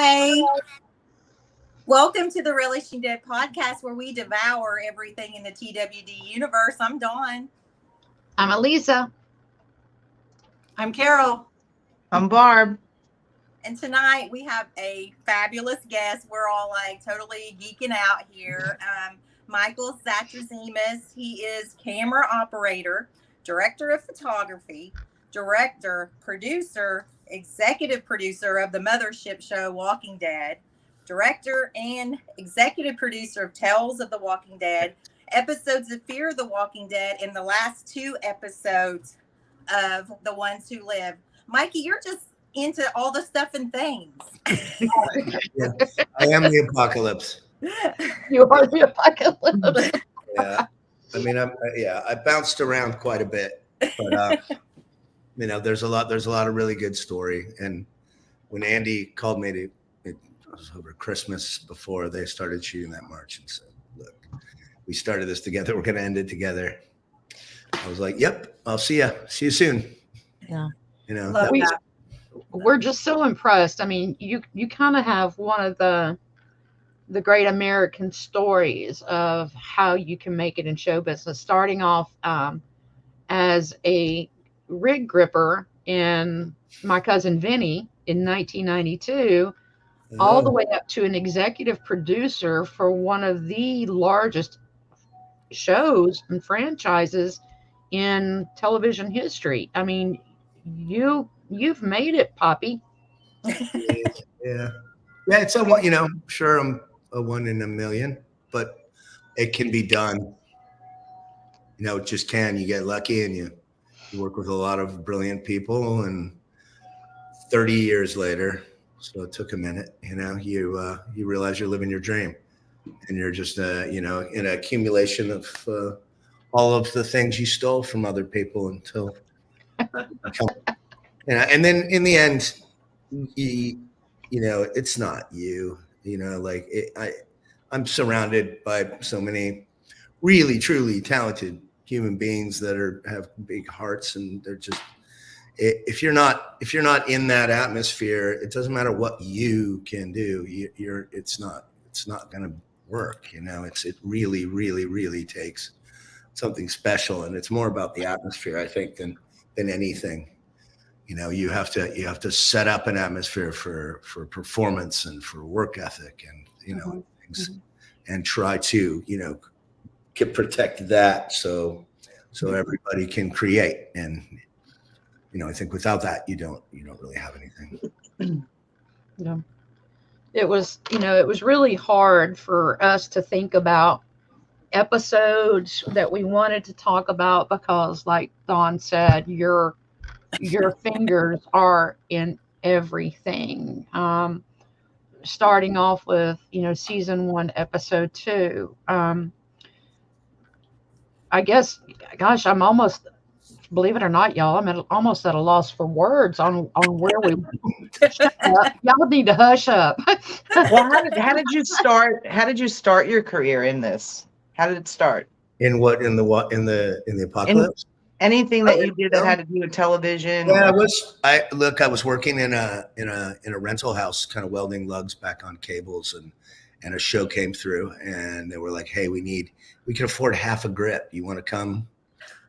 Hey, welcome to the Really She Did podcast where we devour everything in the TWD universe. I'm Dawn. I'm Elisa. I'm Carol. I'm Barb. And tonight we have a fabulous guest. We're all like totally geeking out here. Michael Satrazemis. He is camera operator, director of photography, director, producer, executive producer of the mothership show Walking Dead, director and executive producer of Tales of the Walking Dead, episodes of Fear of the Walking Dead, and the last 2 episodes of The Ones Who Live. Mikey, you're just into all the stuff and things. Yeah, I am the apocalypse. You are the apocalypse. Yeah, I mean, I bounced around quite a bit, but there's a lot of really good story. And when Andy called me it was over Christmas before they started shooting that march, and said, "Look, we started this together. We're going to end it together." I was like, "Yep, I'll see you. See you soon." Yeah, We're just so impressed. I mean, you kind of have one of the great American stories of how you can make it in show business, starting off as a rig gripper in My Cousin Vinny in 1992, all the way up to an executive producer for one of the largest shows and franchises in television history. I mean, you've made it, Poppy. Yeah. It's a one. Sure, I'm a 1 in a million, but it can be done. It just can. You get lucky, and you work with a lot of brilliant people, and 30 years later, so it took a minute. You realize you're living your dream, and you're just in an accumulation of all of the things you stole from other people until. And then in the end, it's not you. I'm surrounded by so many really, truly talented human beings that have big hearts, and they're just. If you're not in that atmosphere, it doesn't matter what you can do. It's not going to work. It really, really, really takes something special, and it's more about the atmosphere, I think, than anything. You have to set up an atmosphere for performance and for work ethic, and things, and try to protect that so everybody can create. And I think without that you don't really have anything. Yeah. It was really hard for us to think about episodes that we wanted to talk about because, like Dawn said, your fingers are in everything. Starting off with, season 1, episode 2. I guess, gosh, I'm almost, believe it or not, y'all, I'm almost at a loss for words on where we shut up. Y'all need to hush up. Well, how did you start? How did you start your career in this? How did it start? In the apocalypse? Anything that you did that had to do with television? Yeah, I was working in a rental house, kind of welding lugs back on cables, and a show came through, and they were like, "Hey, we can afford half a grip. You want to come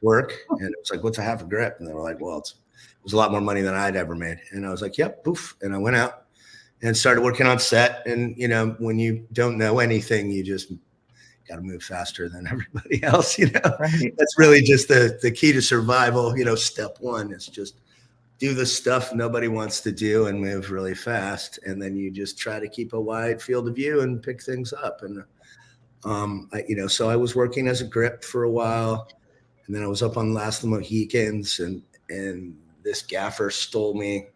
work?" And it was like, "What's a half a grip?" And they were like, "Well, it was a lot more money than I'd ever made." And I was like, "Yep, poof." And I went out and started working on set. And when you don't know anything, you just got to move faster than everybody else. Right. That's really just the key to survival. Step 1 is just do the stuff nobody wants to do and move really fast. And then you just try to keep a wide field of view and pick things up. And, so I was working as a grip for a while, and then I was up on Last of the Mohicans, and this gaffer stole me.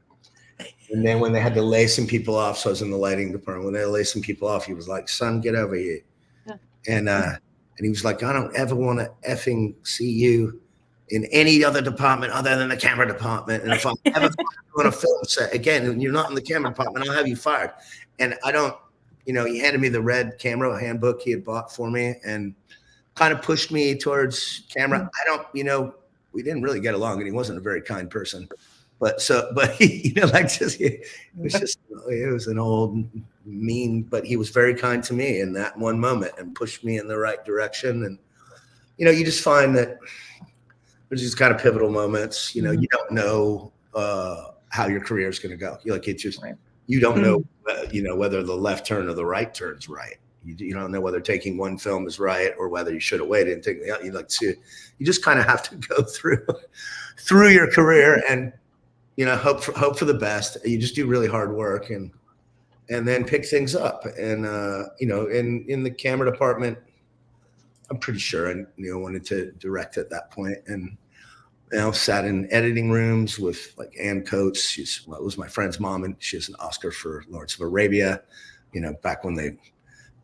And then when they had to lay some people off, so I was in the lighting department, when they lay some people off, he was like, "Son, get over here." And he was like, "I don't ever want to effing see you in any other department other than the camera department. And if I ever on a film set again, and you're not in the camera department, I'll have you fired." And I don't, he handed me the red camera handbook he had bought for me and kind of pushed me towards camera. I don't, we didn't really get along, and he wasn't a very kind person. but you know, like it was an old mean, but he was very kind to me in that one moment and pushed me in the right direction. And, you know, you just find that there's these kind of pivotal moments, you know, you don't know how your career is going to go. You like, it just, you don't know, you know, whether the left turn or the right turn's right. You don't know whether taking one film is right or whether you should have waited and take you like to, you just kind of have to go through your career and, you know, hope for the best. You just do really hard work and then pick things up. And you know, in the camera department, I'm pretty sure I, you know, wanted to direct at that point, and you know, sat in editing rooms with like Ann Coates. It was my friend's mom, and she has an Oscar for Lawrence of Arabia. You know, back when they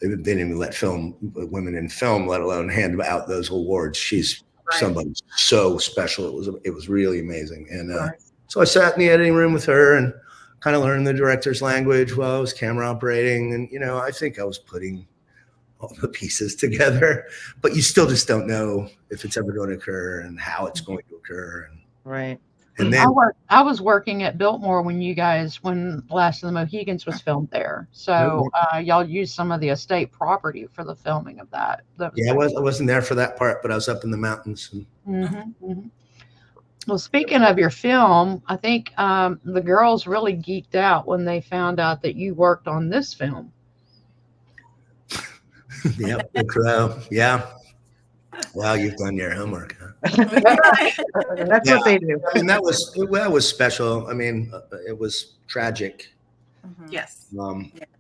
didn't even let women in film, let alone hand out those awards. She's somebody so special. It was really amazing. And so I sat in the editing room with her and kind of learned the director's language while I was camera operating. And, you know, I think I was putting all the pieces together, but you still just don't know if it's ever going to occur and how it's going to occur. And then I was working at Biltmore when Last of the Mohegans was filmed there. So y'all used some of the estate property for the filming of that. I wasn't there for that part, but I was up in the mountains. Well, speaking of your film, I think the girls really geeked out when they found out that you worked on this film. Yeah, The Crow. Yeah. Wow, you've done your homework, huh? That's what they do. I mean, that was special. I mean, it was tragic. Yes.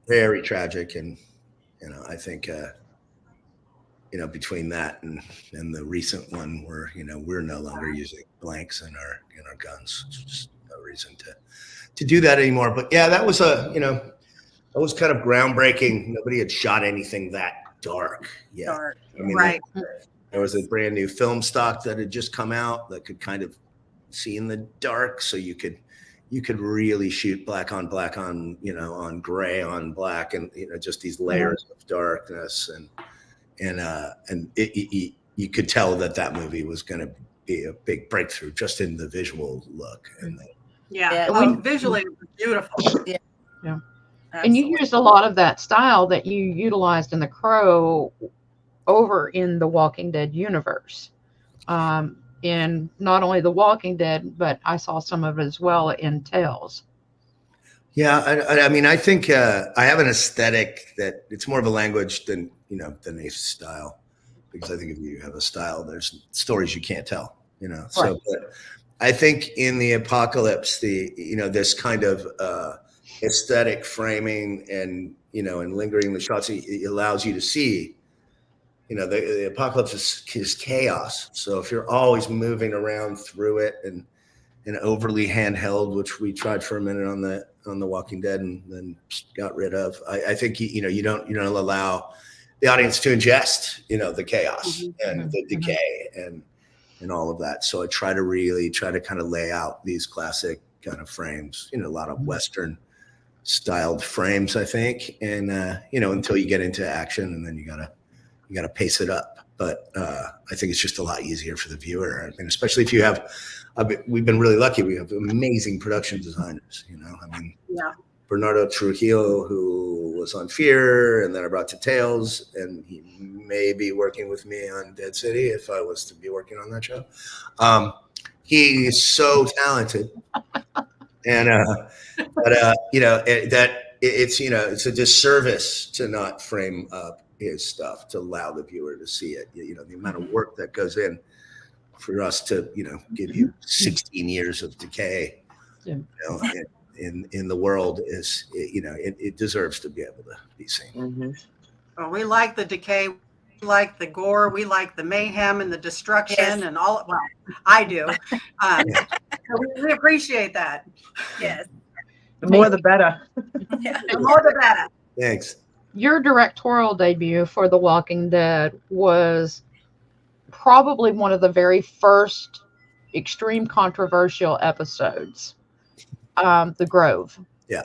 Very tragic, and you know, I think you know, between that and the recent one, where you know, we're no longer using blanks in our guns. There's just no reason to do that anymore. But yeah, that was you know, that was kind of groundbreaking. Nobody had shot anything that dark yet. I mean, there was a brand new film stock that had just come out that could kind of see in the dark, so you could really shoot black on black on, you know, on gray on black, and you know, just these layers of darkness, and you could tell that movie was going to be a big breakthrough just in the visual look. And visually it was beautiful. Yeah. And you used a lot of that style that you utilized in The Crow over in the Walking Dead universe. In not only The Walking Dead, but I saw some of it as well in Tales. Yeah, I mean, I think I have an aesthetic that it's more of a language than, you know, than a style, because I think if you have a style, there's stories you can't tell, you know. Right. So but I think in the apocalypse, you know, this kind of aesthetic framing and, you know, and lingering the shots, it allows you to see, you know, the apocalypse is chaos. So if you're always moving around through it and overly handheld, which we tried for a minute on the Walking Dead and then got rid of, I think you know, you don't allow the audience to ingest, you know, the chaos and the decay and all of that. So I try to kind of lay out these classic kind of frames, you know, a lot of Western styled frames, I think, and you know, until you get into action, and then you gotta pace it up. But I think it's just a lot easier for the viewer, I mean, especially if you have. We've been really lucky. We have amazing production designers. You know, I mean, Bernardo Trujillo, who was on Fear, and then I brought to Tales, and he may be working with me on Dead City if I was to be working on that show. He is so talented, and but you know, it's you know, it's a disservice to not frame up his stuff to allow the viewer to see it. You know, the amount of work that goes in for us to, you know, give you 16 years of decay, you know, in the world is, you know, it deserves to be able to be seen. Well, we like the decay, we like the gore, we like the mayhem and the destruction and all. Well, I do. So we appreciate that. Yes. The more the better. The more the better. Thanks. Your directorial debut for The Walking Dead was probably one of the very first extreme controversial episodes, The Grove. Yeah.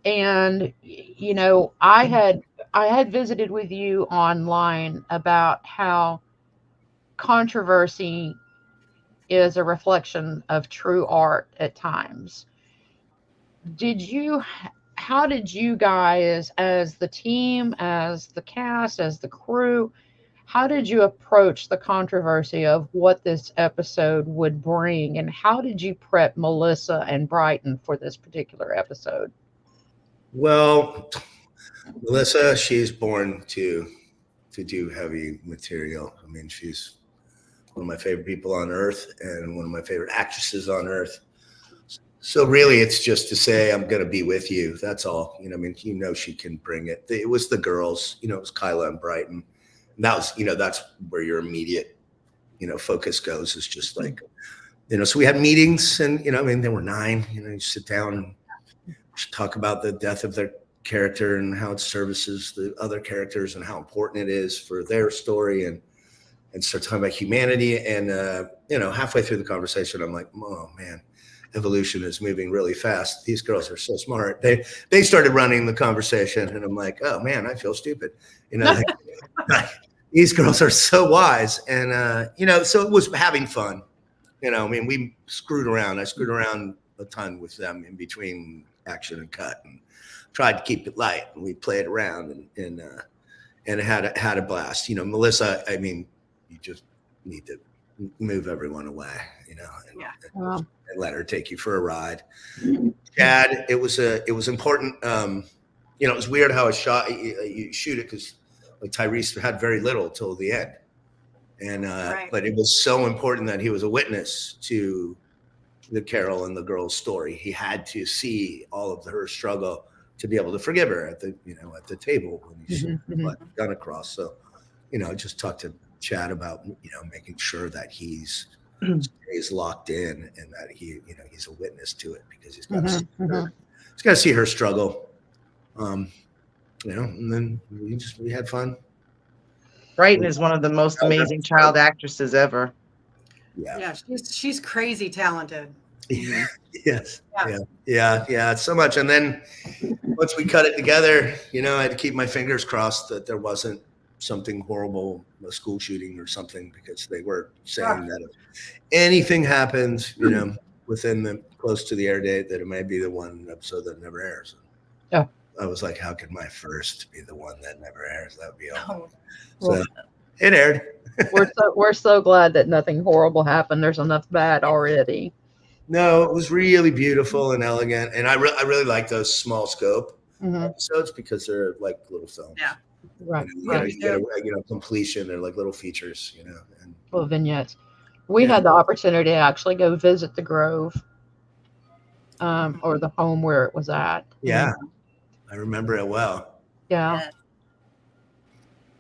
And, you know, I had visited with you online about how controversy is a reflection of true art at times. How did you guys, as the team, as the cast, as the crew, how did you approach the controversy of what this episode would bring, and how did you prep Melissa and Brighton for this particular episode? Well, Melissa, she's born to do heavy material. I mean, she's one of my favorite people on earth and one of my favorite actresses on earth. So really, it's just to say, I'm going to be with you. That's all. I mean, she can bring it. It was the girls, it was Kyla and Brighton. And that was, that's where your immediate, focus goes, is just like, so we had meetings and, I mean, there were 9, you sit down and talk about the death of their character and how it services the other characters and how important it is for their story, and start talking about humanity. And, halfway through the conversation, I'm like, oh man, evolution is moving really fast. These girls are so smart. They started running the conversation, and I'm like, oh man, I feel stupid. These girls are so wise. And, so it was having fun. I mean, we screwed around. I screwed around a ton with them in between action and cut, and tried to keep it light. And we played around and had a blast. Melissa, I mean, you just need to move everyone away, and let her take you for a ride. Chad, it was important. It was weird how you shoot it, because like Tyrese had very little till the end, and Right. But it was so important that he was a witness to the Carol and the girl's story. He had to see all of her struggle to be able to forgive her at the table when he put the gun across. So, just talk to Chad about making sure that he's stays locked in, and that he's a witness to it, because he's got to see her struggle. And then we had fun. Brighton is one of the most amazing child actresses ever. Yeah, she's crazy talented. Yes. Yeah. So much. And then once we cut it together, I had to keep my fingers crossed that there wasn't something horrible, a school shooting or something, because they were saying that if anything happens, within close to the air date, that it might be the one episode that never airs. Yeah. I was like, how could my first be the one that never airs? That would be awful. Well, So it aired. we're so glad that nothing horrible happened. There's enough bad already. No, it was really beautiful and elegant, and I really like those small scope episodes, because they're like little films. Yeah. Right. You get a completion. They're like little features, and Little vignettes. We had the opportunity to actually go visit the Grove, or the home where it was at. yeah, I remember it well. Yeah.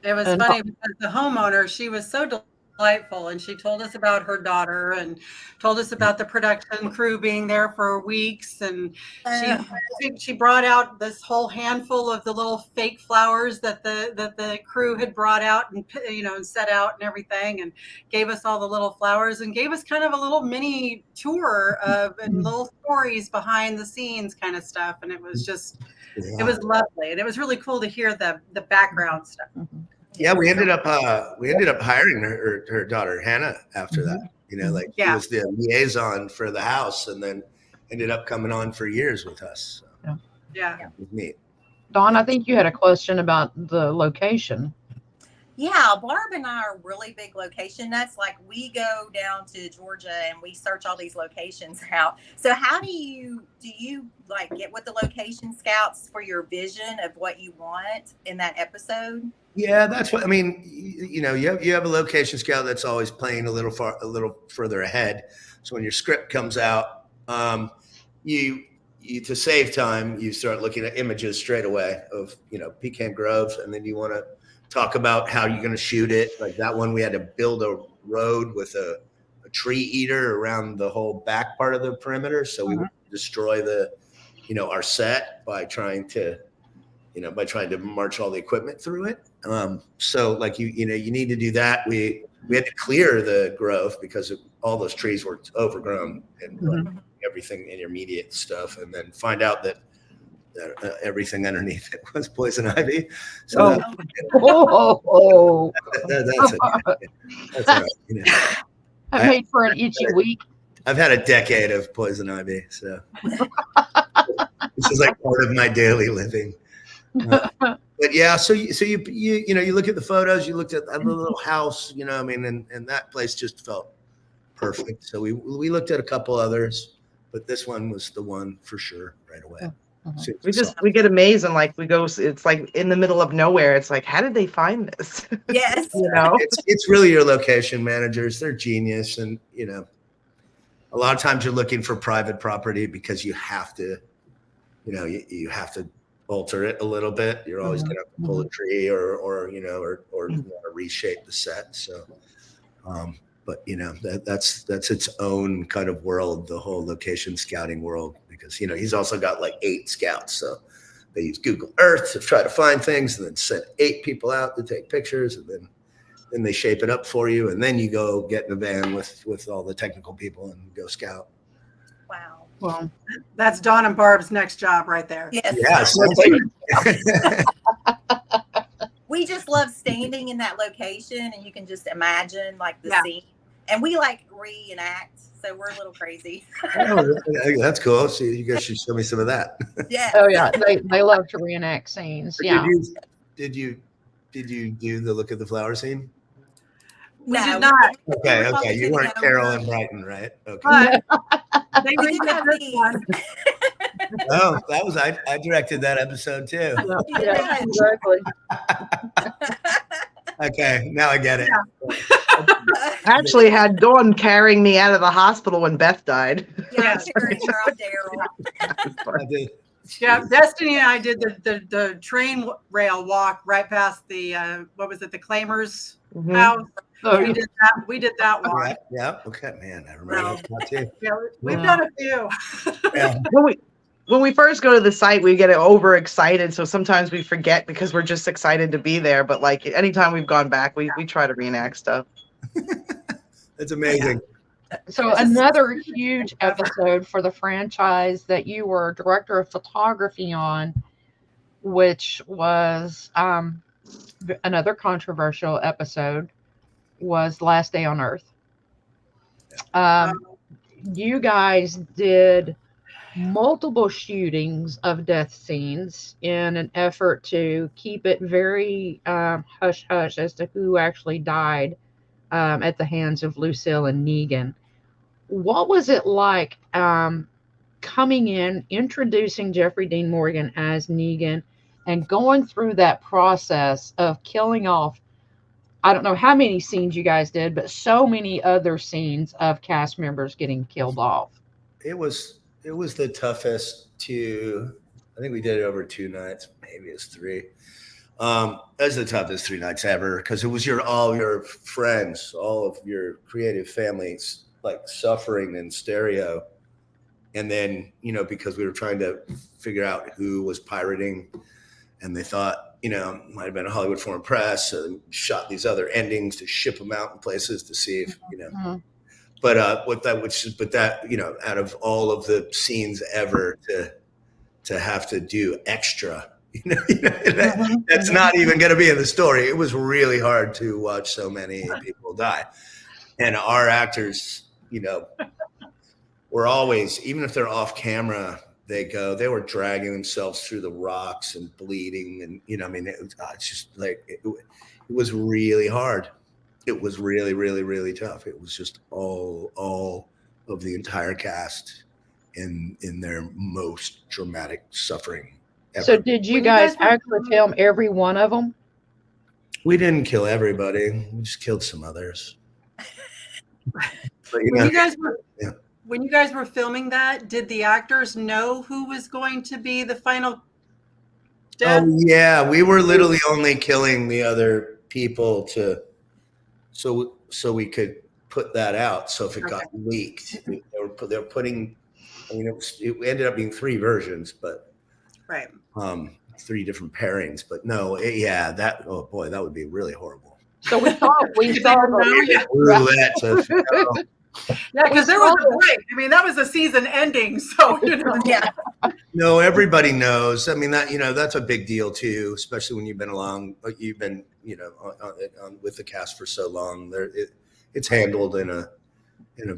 It was And- funny because the homeowner, she was so delightful, and she told us about her daughter and told us about the production crew being there for weeks, and she brought out this whole handful of the little fake flowers that the crew had brought out and and set out and everything, and gave us all the little flowers and gave us kind of a little mini tour of and little stories behind the scenes kind of stuff, and it was just it was lovely, and it was really cool to hear the background stuff. Yeah, we ended up hiring her daughter Hannah after that. She was the liaison for the house, and then ended up coming on for years with us. So Yeah. it was neat. Dawn, I think you had a question about the location. Yeah, Barb and I are really big location nuts. Like, we go down to Georgia and we search all these locations out. So how do you like get with the location scouts for your vision of what you want in that episode? Yeah, that's what I mean. You have a location scout that's always playing a little further ahead. So when your script comes out, you to save time, you start looking at images straight away of Pecan Grove, and then you want to talk about how you're going to shoot it. Like that one, we had to build a road with a tree eater around the whole back part of the perimeter, so we would destroy our set by trying to march all the equipment through it. So like you need to do that. We had to clear the grove because all those trees were overgrown and everything intermediate stuff, and then find out that everything underneath it was poison ivy. So that's all right. I made for an itchy week. I've had a decade of poison ivy, so this is like part of my daily living. But yeah, so you look at the photos, you looked at the little house, I mean, and that place just felt perfect. So we looked at a couple others, but this one was the one for sure right away. We get amazed and like we go, it's like in the middle of nowhere. It's like, how did they find this? Yes. It's really your location managers. They're genius. And, a lot of times you're looking for private property because you have to, you have to alter it a little bit. You're always going to have to pull a tree or reshape the set. So, but that's its own kind of world, the whole location scouting world, because he's also got like 8 scouts, so they use Google Earth to try to find things, and then send 8 people out to take pictures, and then they shape it up for you, and then you go get in a van with all the technical people and go scout. Wow. Well, That's Dawn and Barb's next job right there. Yes. Yes. We just love standing in that location, and you can just imagine like the Yeah. scene. And we like reenact, so we're a little crazy. Oh, that's cool. So you guys should show me some of that. Yeah. oh yeah, they love to reenact scenes. Yeah. Did you do the look at the flower scene? We No, did not. Okay. probably You weren't couldn't Carol go. and Brighton, right? Okay. But they We did redid have this these. one. Oh, that was I directed that episode too. Yeah, exactly. Okay, now I get it. Actually had Dawn carrying me out of the hospital when Beth died. Yeah, I'm carrying her on Daryl. I did. Yeah, Destiny and I did the train rail walk right past the what was it, the Claimers Mhm. house. Oh, We yeah. did that. We did that Yeah, walk. yeah. Okay, man, I remember that too. Yeah, we've Wow. done a few. Yeah. When we first go to the site, we get overexcited. So sometimes we forget because we're just excited to be there. But like anytime we've gone back, we try to reenact stuff. It's amazing. So another huge episode for the franchise that you were director of photography on, which was another controversial episode, was Last Day on Earth. You guys did multiple shootings of death scenes in an effort to keep it very hush hush as to who actually died at the hands of Lucille and Negan. What was it like coming in, introducing Jeffrey Dean Morgan as Negan, and going through that process of killing off, I don't know how many scenes you guys did, but so many other scenes of cast members getting killed off? It was the toughest I think we did it over 2 nights, maybe it's 3. It was the toughest 3 nights ever, because it was all your friends, all of your creative families, like suffering in stereo. And then, because we were trying to figure out who was pirating, and they thought, it might have been a Hollywood Foreign Press, and shot these other endings to ship them out in places to see if, Mhm. But out of all of the scenes ever to have to do extra, that's not even going to be in the story. It was really hard to watch so many people die, and our actors, were always, even if they're off camera, they were dragging themselves through the rocks and bleeding, and it's just like it was really hard. It was really, really, really tough. It was just all of the entire cast in their most dramatic suffering ever. So did you When you guys guys were actually filming- film every one of them? We didn't kill everybody. We just killed some others. But, When you guys were filming that, did the actors know who was going to be the final death? Oh yeah, we were literally only killing the other people so we could put that out. So if it got leaked, they were putting. It ended up being 3 versions, but Right. 3 different pairings. But no, that would be really horrible. So we saw Roulette to Yeah, because there was a break. I mean, that was a season ending, so Yeah. No, everybody knows. I mean, that's a big deal too, especially when you've been on with the cast for so long. It's handled in in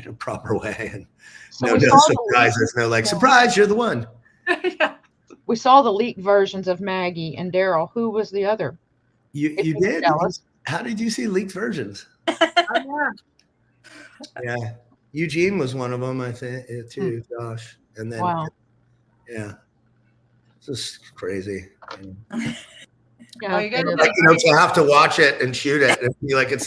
a proper way, and So no we no saw surprises, no like surprise, you're the one. Yeah. we saw the leaked versions of Maggie and Daryl. Who was the other? You If you can did? tell us. How did you see leaked versions? Oh, yeah. Yeah, Eugene was one of them, I think, too. Josh, and then Wow. yeah, it's just crazy. Yeah, Well, you guys it Like, did to have to watch it and shoot it and be like, they're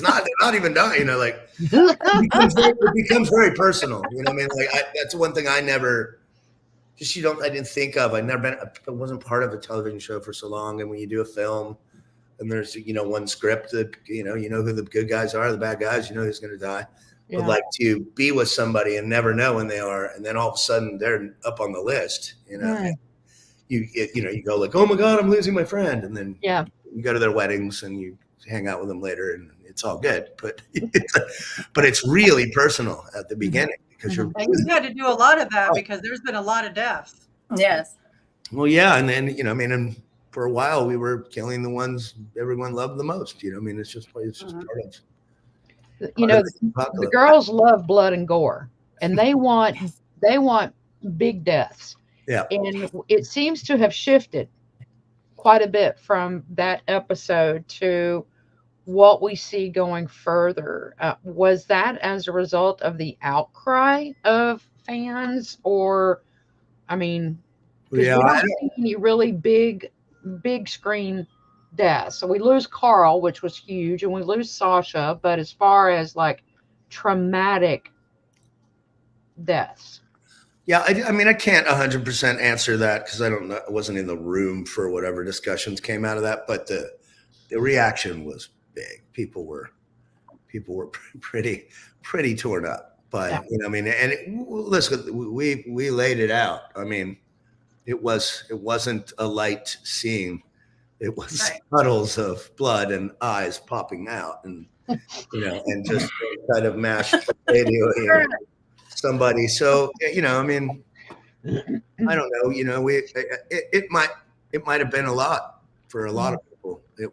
not even done. Like is. it becomes very personal. You know what I mean? Like that's one thing I never. I didn't think of. I wasn't part of a television show for so long. And when you do a film and there's, one script that, you know who the good guys are, the bad guys, you know who's going to die. Yeah. But like to be with somebody and never know when they are. And then all of a sudden they're up on the list, Right. you go like, oh my God, I'm losing my friend. And then Yeah. you go to their weddings and you hang out with them later and it's all good. But it's really personal at the beginning because you're. And you had to do a lot of that because there's been a lot of deaths. Yes. Well, yeah, and then and for a while we were killing the ones everyone loved the most. It's just part of. The girls love blood and gore, and they want big deaths. Yeah. And it seems to have shifted quite a bit from that episode to what we see going further. Was that as a result of the outcry of fans, or, I mean, because we don't see any really big screen deaths. So we lose Carl, which was huge, and we lose Sasha. But as far as like traumatic deaths. Yeah, I can't 100% answer that because I don't know. I wasn't in the room for whatever discussions came out of that, but the reaction was big. People were pretty torn up. But listen, we laid it out. I mean, it wasn't a light scene. It was puddles of blood and eyes popping out, and and just kind of mashed potato. Somebody. So, I don't know, it might have been a lot for a lot of people. It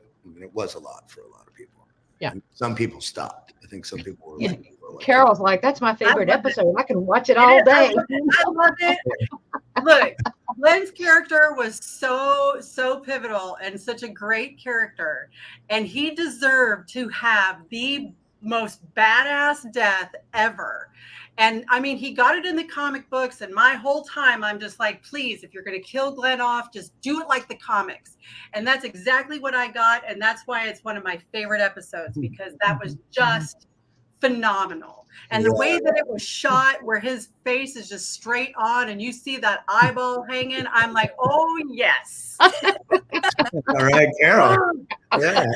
was a lot for a lot of people. Yeah. And some people stopped. I think some people were like, Carol's like, that's my favorite episode. I can watch it all day. I loved it. Look, Glenn's character was so pivotal and such a great character. And he deserved to have the most badass death ever. And I mean, he got it in the comic books, and my whole time I'm just like, please, if you're going to kill Glenn off, just do it like the comics. And that's exactly what I got. And that's why it's one of my favorite episodes, because that was just phenomenal. And the way that it was shot, where his face is just straight on and you see that eyeball hanging, I'm like, oh, yes. All right, Carol. Yeah.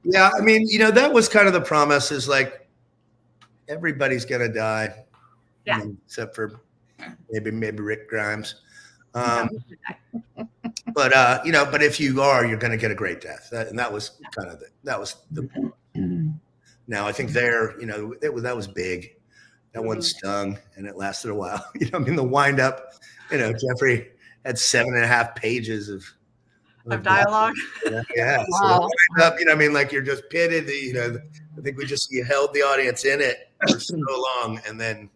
Yeah. I mean, that was kind of the promise, is like, everybody's gonna die, except for maybe Rick Grimes. But if you are, you're gonna get a great death. That was kind of the. Now I think that was big. That one stung, and it lasted a while. The wind up. Jeffrey had 7.5 pages of dialogue. Yeah. Wow. So up, like you're just pitted. I think you held the audience in it for so long, and then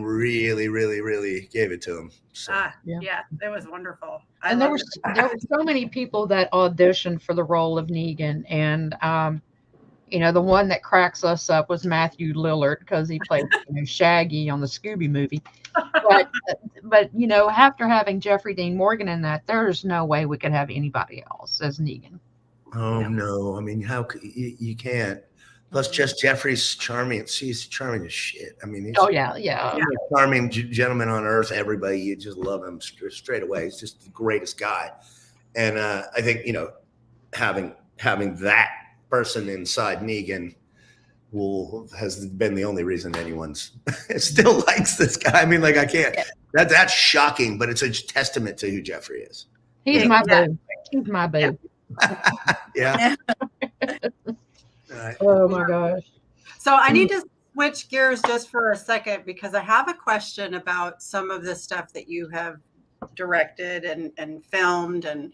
really, really, really gave it to them. So. Yeah, it was wonderful. And there were so many people that auditioned for the role of Negan, and the one that cracks us up was Matthew Lillard, because he played Shaggy on the Scooby movie. But after having Jeffrey Dean Morgan in that, there's no way we could have anybody else as Negan. Oh no! I mean, how could you can't? Plus, just Jeffrey's charming. He's charming as shit. I mean, he's a charming gentleman on earth. Everybody, you just love him straight away. He's just the greatest guy. And I think having that person inside Negan has been the only reason anyone's still likes this guy. I mean, like, I can't. That's shocking, but it's a testament to who Jeffrey is. He's my boo. He's my boo. Yeah. Oh my gosh. So I need to switch gears just for a second, because I have a question about some of the stuff that you have directed and filmed. And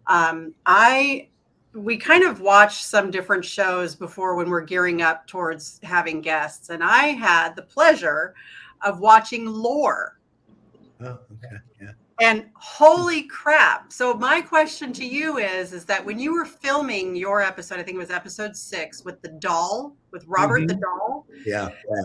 I we kind of watch some different shows before when we're gearing up towards having guests. And I had the pleasure of watching Lore. Oh, okay. Yeah. And holy crap. So my question to you is that when you were filming your episode, I think it was episode 6 with the doll, with Robert the doll. Yeah. Yeah.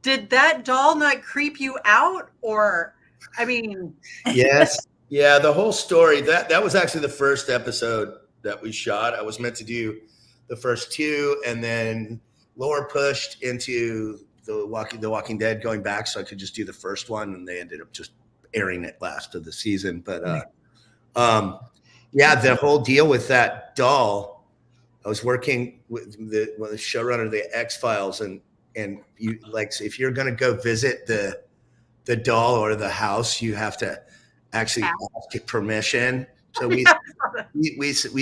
Did that doll not creep you out? Or, I mean. Yes. Yeah. The whole story, that was actually the first episode that we shot. I was meant to do the first 2, and then Laura pushed into the Walking Dead going back, so I could just do the first one, and they ended up just airing it last of the season. But yeah, the whole deal with that doll, I was working with the showrunner of the X-Files, and you, like, if you're going to go visit the doll or the house, you have to actually ask permission. So we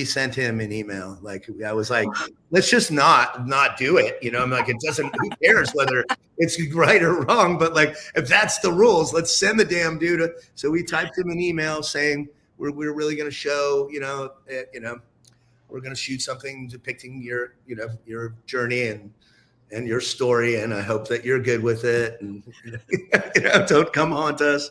sent him an email. Like, I was like, let's just not do it. You know, I'm like, it doesn't, who cares whether it's right or wrong, but like, if that's the rules, let's send the damn dude. So we typed him an email saying, we're really going to show, we're going to shoot something depicting your journey and your story, and I hope that you're good with it, and don't come haunt us.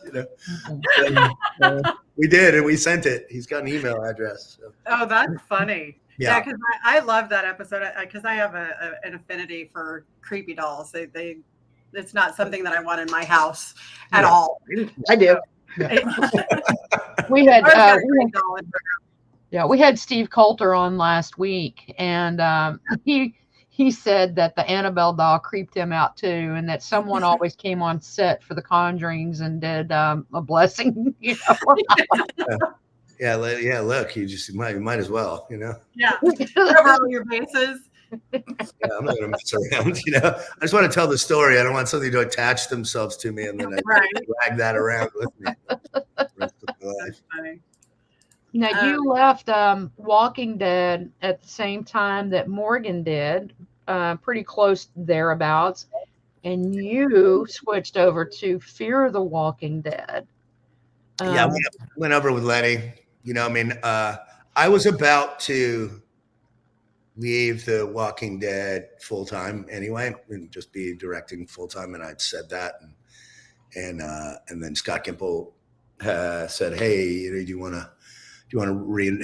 We did, and we sent it. He's got an email address. So. Oh, that's funny. Yeah, because I love that episode, because I have an affinity for creepy dolls. They it's not something that I want in my house at all. I do. We had we had Steve Coulter on last week, and he said that the Annabelle doll creeped him out too, and that someone always came on set for the Conjurings and did a blessing. Yeah. Look, you might as well, Yeah, cover all your bases. Yeah, I'm not gonna mess around. I just want to tell the story. I don't want something to attach themselves to me and then I drag that around with me. The rest of my life. Funny. Now, you left Walking Dead at the same time that Morgan did, pretty close thereabouts, and you switched over to Fear the Walking Dead. Yeah, we went over with Lenny. I was about to leave the Walking Dead full time anyway, and just be directing full time, and I'd said that, and then Scott Gimple said, "Hey, do you want to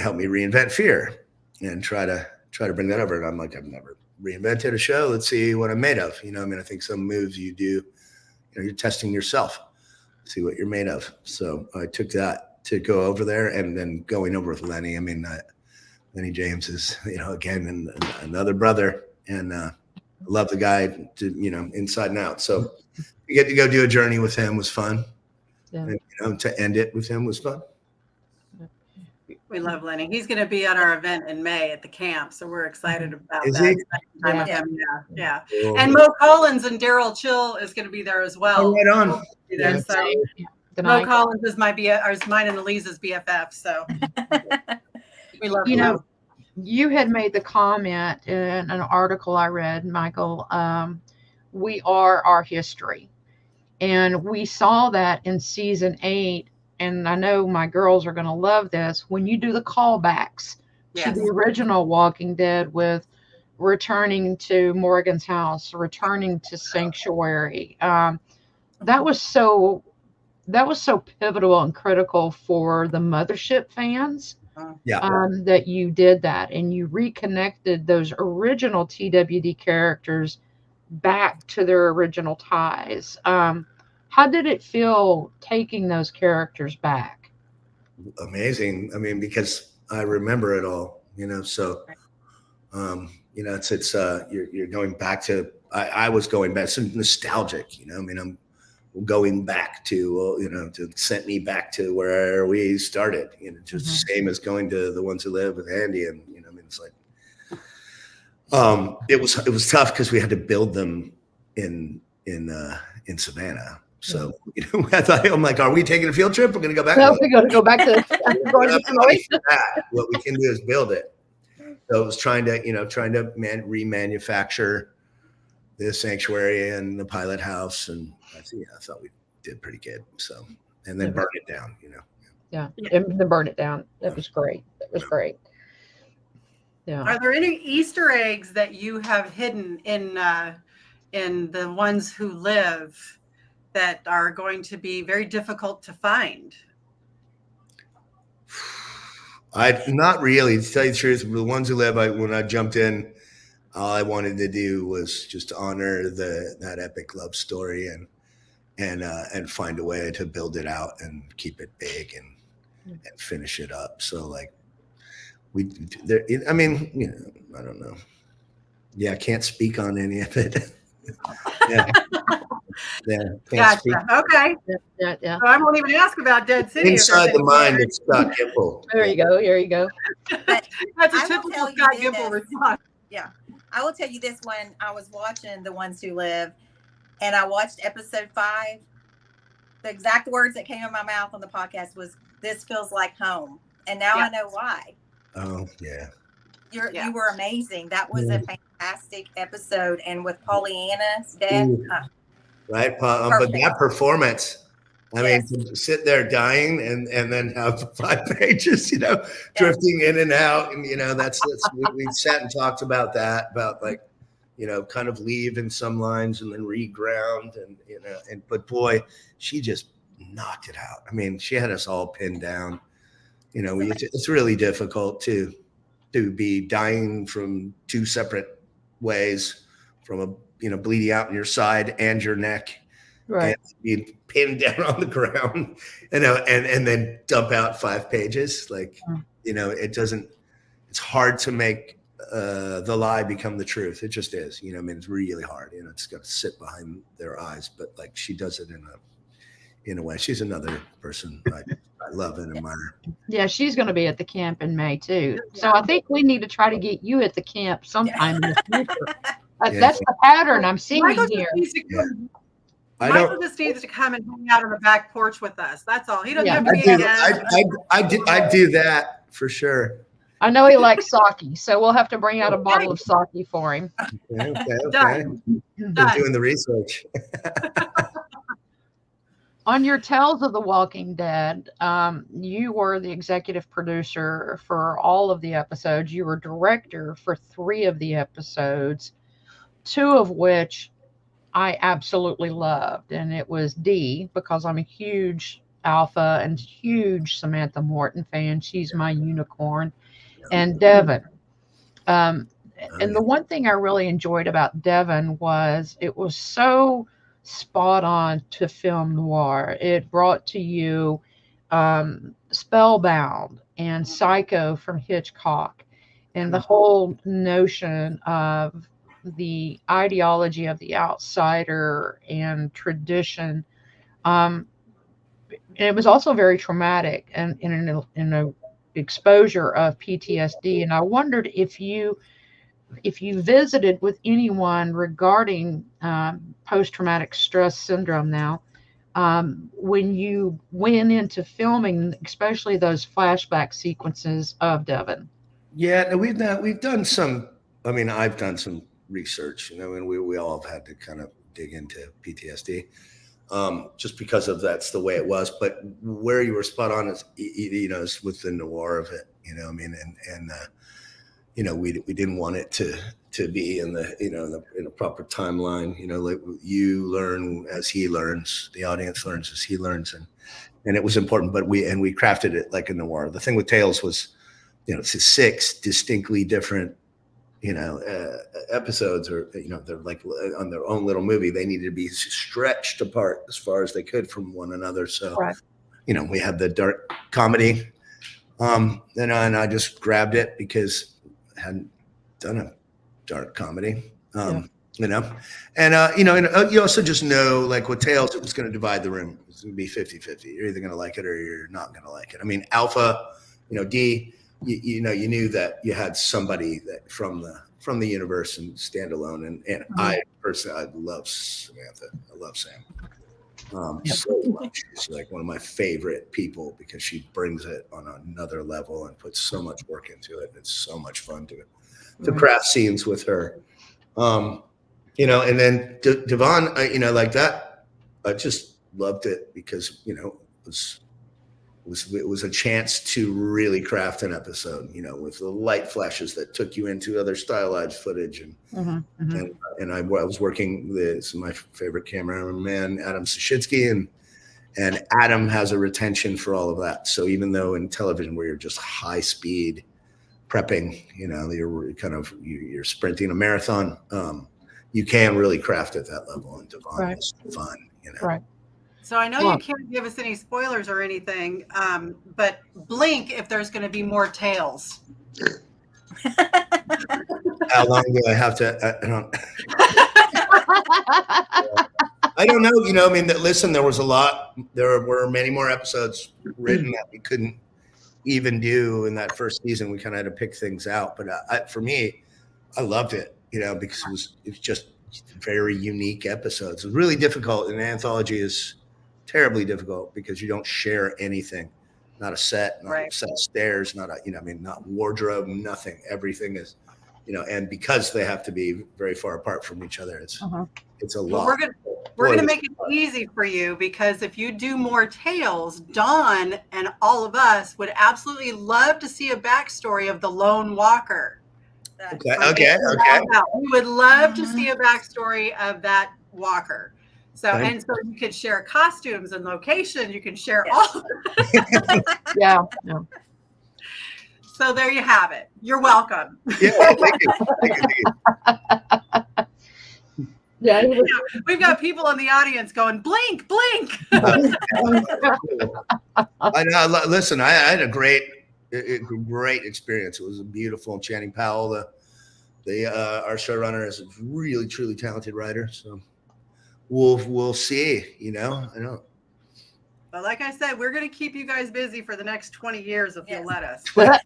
help me reinvent Fear and try to bring that over?" And I'm like, I've never reinvented a show. Let's see what I'm made of. I think some moves you do, you're testing yourself, see what you're made of. So I took that to go over there, and then going over with Lenny. Lenny James is, again, another brother, and I love the guy inside and out. So to get to go do a journey with him was fun. Yeah. And, to end it with him was fun. We love Lenny. He's going to be at our event in May at the camp, so we're excited about Is that. He? Yeah. Cool. And Mo Collins and Daryl Chill is going to be there as well. Oh, right on. There, so Mo Collins is mine and Elise's BFF. So we love him. You had made the comment in an article I read, Michael. We are our history, and we saw that in season 8. And I know my girls are going to love this when you do the callbacks to the original Walking Dead, with returning to Morgan's house, returning to Sanctuary. That was so pivotal and critical for the Mothership fans. That you did that, and you reconnected those original TWD characters back to their original ties. How did it feel taking those characters back? Amazing. Because I remember it all, so, it's you're going back to, I was going back, so nostalgic, I'm going back to, to sent me back to where we started, just the same as going to the ones who live with Andy. And, it's like, it was tough because we had to build them in Savannah. So, I thought, I'm like, are we taking a field trip? We're going to go back. No, we're going to go back to what we can do is build it. So it was trying to remanufacture the Sanctuary and the pilot house. And I thought we did pretty good. So, and then burn it down, Yeah. And then burn it down. That was great. Yeah. Are there any Easter eggs that you have hidden in the ones who live that are going to be very difficult to find? Not really. To tell you the truth, the ones who live, when I jumped in, all I wanted to do was just honor that epic love story and find a way to build it out and keep it big and finish it up. So like I mean, I don't know. Yeah, I can't speak on any of it. Yeah. Yeah. Can't speak. Gotcha. Okay. Yeah. So I won't even ask about Dead City. Inside the mind of Scott Gimple. There you go. Here you go. But That's a I will typical tell you Scott this. Gimple response. Yeah. I will tell you this, when I was watching The Ones Who Live and I watched episode 5, the exact words that came in my mouth on the podcast was, "This feels like home." And now I know why. Oh, yeah. You were amazing. That was a fantastic episode. And with Pollyanna's death, right? But that performance, I mean, to sit there dying and then have 5 pages, drifting in and out. And, that's we sat and talked about that, about like, kind of leave in some lines and then reground. And, but boy, she just knocked it out. I mean, she had us all pinned down. It's really difficult to be dying from 2 separate ways, from bleeding out in your side and your neck, Right. and being pinned down on the ground, and then dump out 5 pages. Like, it doesn't. It's hard to make the lie become the truth. It just is. I mean, it's really hard. It's got to sit behind their eyes. But like, she does it in a way. She's another person I love and admire. Yeah, she's going to be at the camp in May too. So I think we need to try to get you at the camp sometime in the future. That's the pattern I'm seeing here. Michael just needs to come and hang out on the back porch with us. That's all. He doesn't have to be I do that for sure. I know he likes sake, so we'll have to bring out a bottle of sake for him. Okay. Done. Been doing the research. On your Tales of the Walking Dead, you were the executive producer for all of the episodes. You were director for 3 of the episodes, 2 of which I absolutely loved. And it was Dee, because I'm a huge Alpha and huge Samantha Morton fan. She's my unicorn. And Devin. And the one thing I really enjoyed about Devin was it was so spot on to film noir. It brought to you Spellbound and Psycho from Hitchcock, and the whole notion of the ideology of the outsider and tradition. And it was also very traumatic and in a exposure of PTSD. And I wondered if you visited with anyone regarding post-traumatic stress syndrome now, when you went into filming, especially those flashback sequences of Devin. Yeah, we've done some. I mean, I've done some research, and we all have had to kind of dig into PTSD, just because of that's the way it was. But where you were spot on is, is with the noir of it. I mean, and we didn't want it to be in the in a proper timeline. Like, you learn as he learns, the audience learns as he learns, and it was important. But we crafted it like a noir. The thing with Tales was, it's 6 distinctly different episodes, or they're like on their own little movie. They needed to be stretched apart as far as they could from one another. So right. We had the dark comedy, and I just grabbed it because I hadn't done a dark comedy, and you also just know, like with Tales, it was going to divide the room. It's going to be 50-50. You're either going to like it or you're not going to like it. I mean, Alpha, D, you knew that you had somebody that from the universe and standalone, and Mm-hmm. I personally, I love Samantha. I love Sam so much. She's like one of my favorite people because she brings it on another level and puts so much work into it. It's so much fun to craft scenes with her. And then Devon, like that, I just loved it because, it was it was a chance to really craft an episode, you know, with the light flashes that took you into other stylized footage. And I was working with my favorite cameraman, Adam Sashinsky, and Adam has a retention for all of that. So even though in television where you're just high speed prepping, you know, you're sprinting a marathon, you can really craft at that level, and Devon was fun, you know. Right. So I know you can't give us any spoilers or anything, but blink if there's going to be more tales. How long do I have to? I don't know. You know, I mean, listen, there were many more esepisodes written that we couldn't even do in that first season. We kind of had to pick things out. But for me, I loved it, you know, because it was just very unique episodes. It was really difficult. An anthology is terribly difficult because you don't share anything. Not a set, not a set of stairs, not wardrobe, nothing. Everything is, you know, and because they have to be very far apart from each other, it's a lot. We're gonna make it easy for you, because if you do more tales, Dawn and all of us would absolutely love to see a backstory of the Lone Walker. Okay. We would love to see a backstory of that walker. So you could share costumes and location. You can share all. Yeah. So there you have it. You're welcome. Yeah, thank you. Yeah, Yeah. We've got people in the audience going, blink, blink. I know. Listen, I had a great experience. It was a beautiful. Channing Powell, our showrunner, is a really, truly talented writer. So we'll see. You know, I know. But like I said, we're going to keep you guys busy for the next 20 years if you'll let us. Well,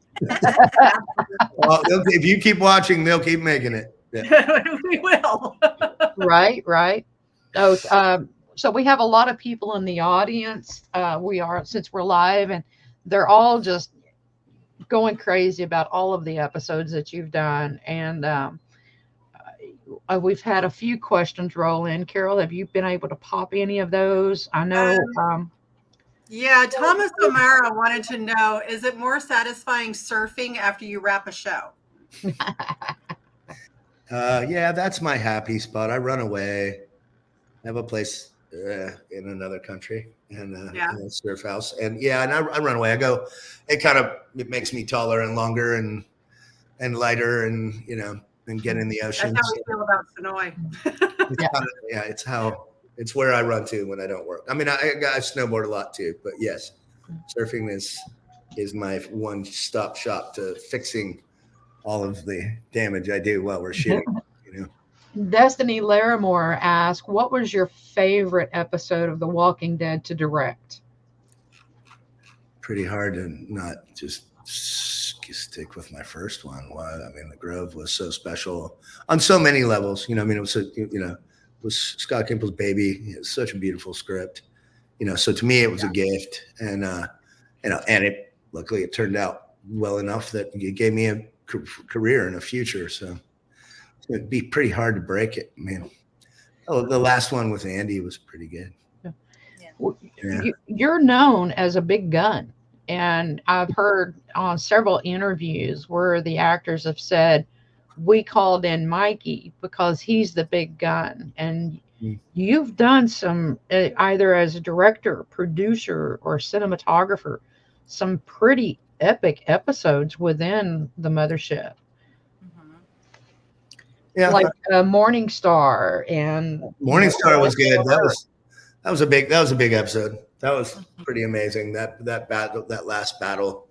if you keep watching, they'll keep making it. Yeah. We will. Right. So we have a lot of people in the audience. Since we're live, and they're all just going crazy about all of the episodes that you've done. And we've had a few questions roll in. Carol, have you been able to pop any of those? I know. Yeah, Thomas O'Mara wanted to know, is it more satisfying surfing after you wrap a show? Yeah, that's my happy spot. I run away. I have a place in another country and a surf house. And I run away. I go, it makes me taller and longer and lighter and, you know, and get in the ocean. That's how we feel about Sonoy. It's where I run to when I don't work. I mean, I snowboard a lot too, but yes, surfing is my one-stop shop to fixing all of the damage I do while we're shooting. You know. Destiny Larimore asked, "What was your favorite episode of The Walking Dead to direct?" Pretty hard to not just stick with my first one. I mean, The Grove was so special on so many levels. You know, I mean, it was Scott Kimball's baby. It's such a beautiful script, you know. So to me, it was a gift, and luckily it turned out well enough that it gave me a career and a future. So it'd be pretty hard to break it. I mean, the last one with Andy was pretty good. You're known as a big gun, and I've heard on several interviews where the actors have said, we called in Mikey because he's the big gun. And you've done some, either as a director, producer, or cinematographer, some pretty epic episodes within the mothership. Yeah, like Morning Star and Morningstar was good. That was a big episode. That was pretty amazing. That last battle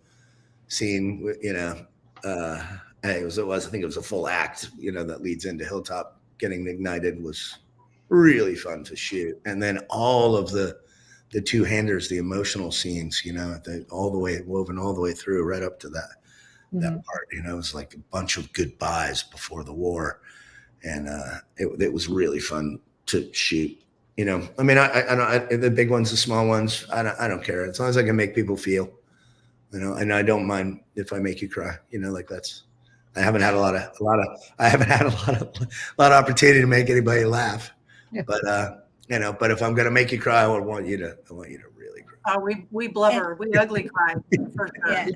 scene, you know, I think it was a full act, you know, that leads into Hilltop getting ignited, was really fun to shoot. And then all of the two-handers, the emotional scenes, you know, all the way woven all the way through right up to that part, you know, it was like a bunch of goodbyes before the war. And it was really fun to shoot. You know, I mean, I the big ones, the small ones, I don't care. As long as I can make people feel, you know, and I don't mind if I make you cry, you know, like I haven't had a lot of opportunity to make anybody laugh, but you know, but if I'm going to make you cry, I want you to really cry. Oh, we blubber, we ugly cry for sure. Yeah.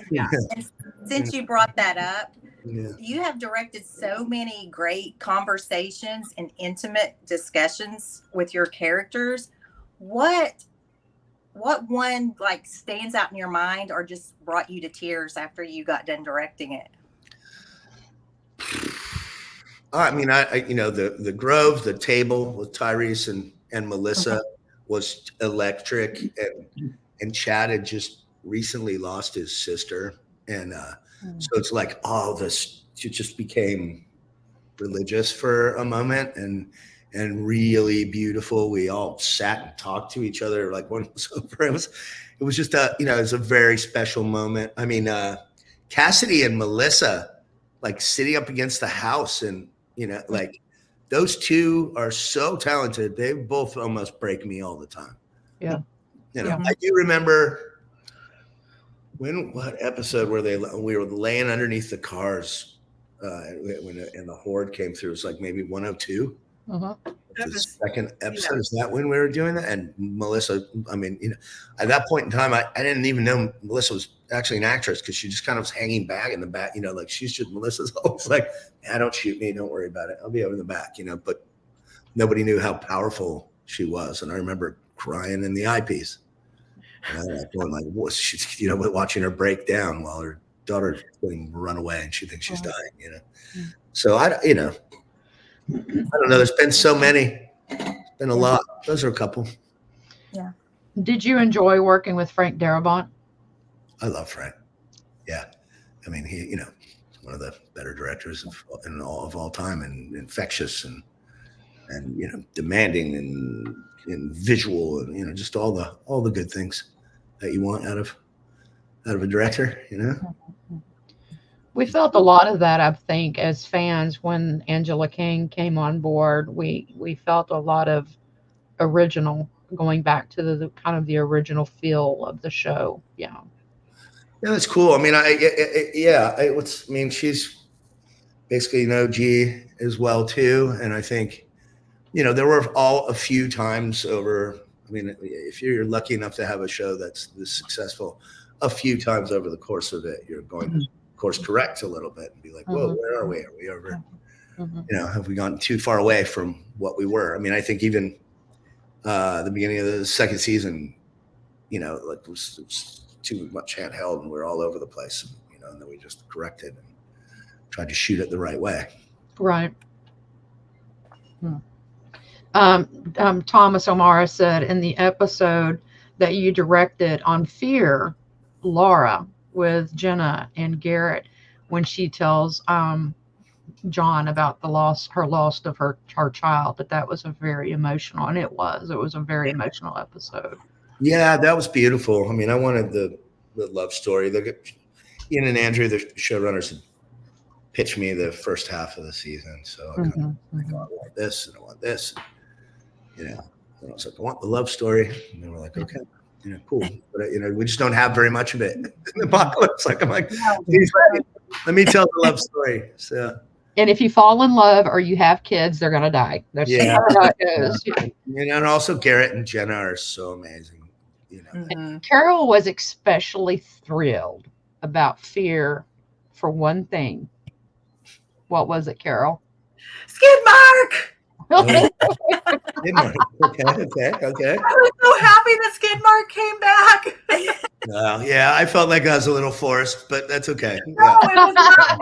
Yeah. And since you brought that up, Yeah. you have directed so many great conversations and intimate discussions with your characters. What one like stands out in your mind or just brought you to tears after you got done directing it? I mean, the Grove, the table with Tyrese and Melissa was electric, and Chad had just recently lost his sister, and so it's like all this, it just became religious for a moment and really beautiful. We all sat and talked to each other like when it was over. It was just it was a very special moment. I mean, Cassidy and Melissa, like sitting up against the house, and like those two are so talented. They both almost break me all the time. Yeah. I do remember what episode were we were laying underneath the cars when the horde came through. It was like maybe 102. The second episode, is that when we were doing that? And Melissa, I mean, at that point in time, I didn't even know Melissa was actually an actress, because she just kind of was hanging back in the back, like she's just, Melissa's always like, don't shoot me, don't worry about it, I'll be over in the back, but nobody knew how powerful she was. And I remember crying in the eyepiece, and going like, what? She's, watching her break down while her daughter's going to run away and she thinks she's dying, So I don't know. There's been so many. It's been a lot. Those are a couple. Yeah. Did you enjoy working with Frank Darabont? I love Frank. Yeah. I mean, he, one of the better directors of all time, and infectious and demanding and visual, and just all the good things that you want out of a director, We felt a lot of that, I think, as fans when Angela King came on board. We felt a lot of original, going back to the kind of the original feel of the show. Yeah. Yeah, that's cool. I mean, she's basically an OG as well too, and I think there were a few times over. I mean, if you're lucky enough to have a show that's this successful, a few times over the course of it, you're going to course correct a little bit and be like, whoa, where are we? Are we over? Have we gone too far away from what we were? I mean, I think even the beginning of the second season, like it was too much handheld, and we were all over the place, and then we just corrected and tried to shoot it the right way. Right. Thomas O'Mara said in the episode that you directed on Fear, Laura, with Jenna and Garrett, when she tells John about her loss of her child, that was a very emotional, and it was a very emotional episode. Yeah, that was beautiful. I mean, I wanted the love story. Ian and Andrew, the showrunners, had pitched me the first half of the season, so I want this and I want this, and I was like, I want the love story, and they were like, okay. Cool. But, we just don't have very much of it in the apocalypse. Like, I'm like, please let me tell the love story. So, and if you fall in love or you have kids, they're going to die. That's how it goes. And also Garrett and Jenna are so amazing. Carol was especially thrilled about Fear for one thing. What was it, Carol? Skid mark. Okay. I was so happy that Skid Mark came back. Yeah, I felt like I was a little forced, but that's okay. No, it was not at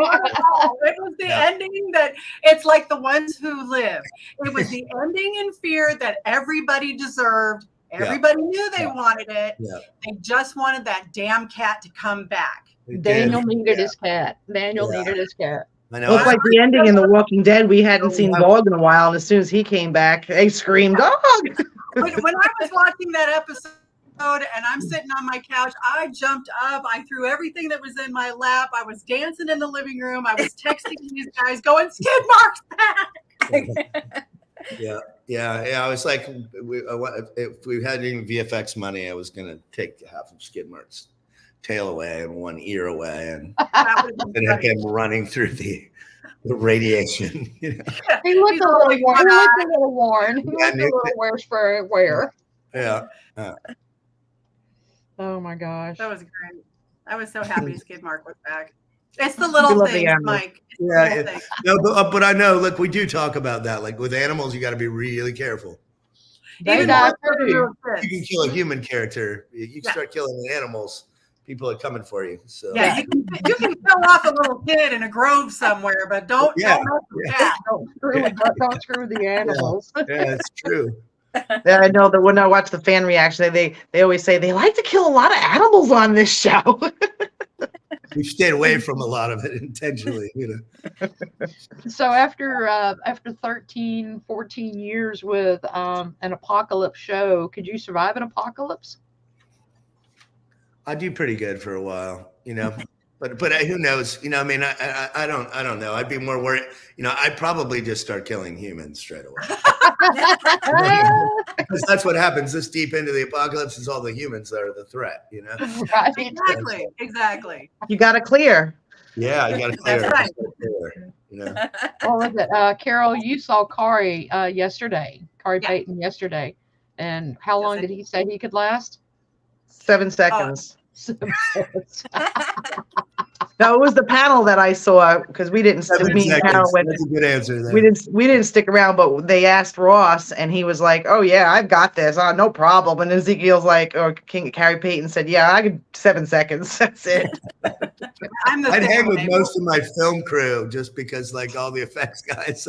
all. It was the ending that it's like The Ones Who Live. It was the ending in Fear that everybody deserved. Everybody knew they wanted it. Yeah. They just wanted that damn cat to come back. Daniel needed his cat. Needed his cat. I know. It's like the ending in The Walking Dead. We hadn't seen Dog in a while, and as soon as he came back, they screamed, "Dog!" When I was watching that episode and I'm sitting on my couch, I jumped up. I threw everything that was in my lap. I was dancing in the living room. I was texting these guys, going, "Skid Mark's back!" Yeah. I was like, if we had any VFX money, I was gonna take half of Skid Mark's tail away and one ear away, and have him running through the radiation. He looked a little worn. He looked a little worse for wear. Yeah. Oh my gosh. That was great. I was so happy Skid Mark was back. It's the little love the things, animals. Mike. It's the little Yeah, things. no, but I know. Look, we do talk about that. Like with animals, you got to be really careful. They Even die more so than too. little You can kids. kill a human character. You Yeah. start killing the animals, people are coming for you. So Yeah, you can kill off a little kid in a grove somewhere, but don't Yeah. mess with Yeah. that. Don't screw the animals. yeah, it's true. Yeah, I know that when I watch the fan reaction, they always say they like to kill a lot of animals on this show. We've stayed away from a lot of it intentionally, you know. So after 13, 14 years with an apocalypse show, could you survive an apocalypse? I do pretty good for a while, you know. But who knows? You know, I mean, I don't know. I'd be more worried. You know, I'd probably just start killing humans straight away. Because that's what happens this deep into the apocalypse is all the humans that are the threat, you know? Right. Exactly. You got to clear. Yeah, you got to clear That's right. it, you know? What was it? Carol, you saw Kari yesterday, Kari Yeah. Payton yesterday. And how long I did he say he could last? 7 seconds. 7 seconds. No, it was the panel that I saw because we didn't. 7 Me and Carol seconds. went. That's a good answer there. We didn't stick around, but they asked Ross, and he was like, "Oh yeah, I've got this. No problem." And Ezekiel's like, or Carrie Payton said, "Yeah, I could 7 seconds. That's it." I'm the I'd hang same with way. most of my film crew just because, like, all the effects guys.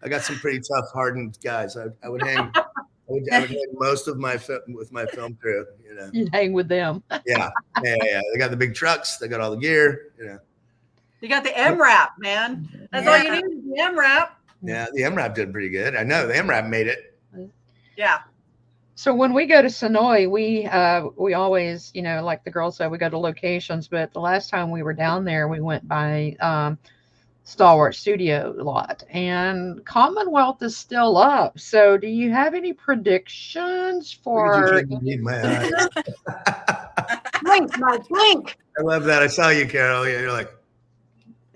I got some pretty tough, hardened guys. I would hang. I would hang most of with my film crew. You know. You'd hang with them. Yeah. They got the big trucks. They got all the gear. You know. You got the MRAP, man. That's all you need is the MRAP. Yeah, the MRAP did pretty good. I know the MRAP made it. Yeah. So when we go to Sonoy, we always, you know, like the girls said, we go to locations. But the last time we were down there, we went by Stalwart Studio lot, and Commonwealth is still up. So do you have any predictions for? You need my eye. Blink, Mike, blink. I love that. I saw you, Carol. You're like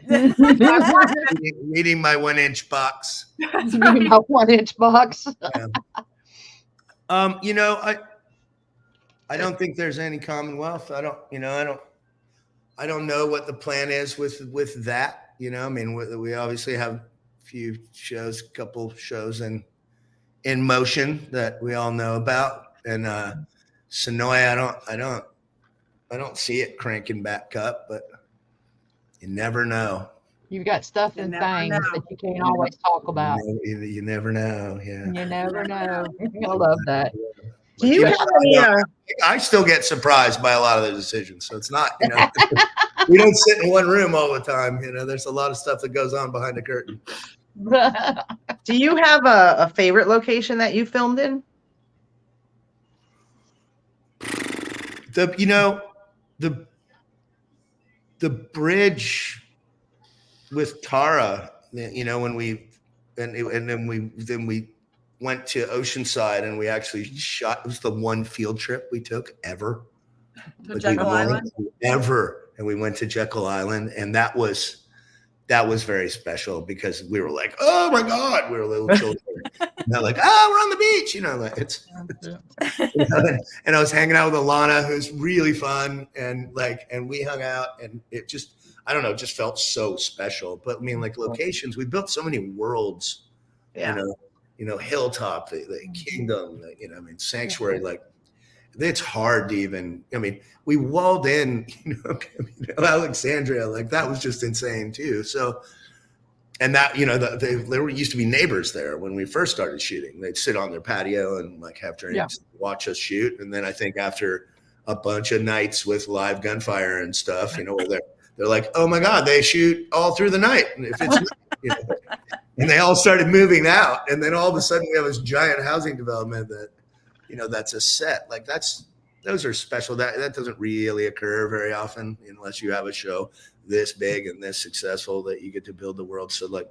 reading my 1-inch box. A 1-inch box. Yeah. You know, I don't think there's any Commonwealth. I don't know what the plan is with that. You know, I mean, we obviously have a few shows, couple shows in motion that we all know about, and Sonoy, I don't see it cranking back up, but you never know. You've got stuff and things that you can't always talk about. You never know. Yeah. You never know. I love that. Do you have any? I still get surprised by a lot of the decisions, so it's not. You know, we don't sit in one room all the time. You know, there's a lot of stuff that goes on behind the curtain. Do you have a favorite location that you filmed in? The bridge with Tara, you know, when then we went to Oceanside and we actually shot. It was the one field trip we took ever. To Jekyll Island? Ever. And we went to Jekyll Island, and that was very special because we were like, oh my God, we were little children. And they're like, oh, we're on the beach, you know, like it's you know, and I was hanging out with Alana, who's really fun, and we hung out, and it just, I don't know, it just felt so special. But I mean, like locations, we built so many worlds, you know, Hilltop, the Kingdom, you know, I mean, Sanctuary, like it's hard to even, I mean, we walled in, you know, Alexandria, like that was just insane too. So, and that, you know, there used to be neighbors there when we first started shooting. They'd sit on their patio and like have drinks, watch us shoot. And then I think after a bunch of nights with live gunfire and stuff, you know, where they're like, oh my God, they shoot all through the night. And if it's, you know, and they all started moving out. And then all of a sudden we have this giant housing development that, you know, that's a set. Like those are special. That doesn't really occur very often unless you have a show this big and this successful that you get to build the world. So like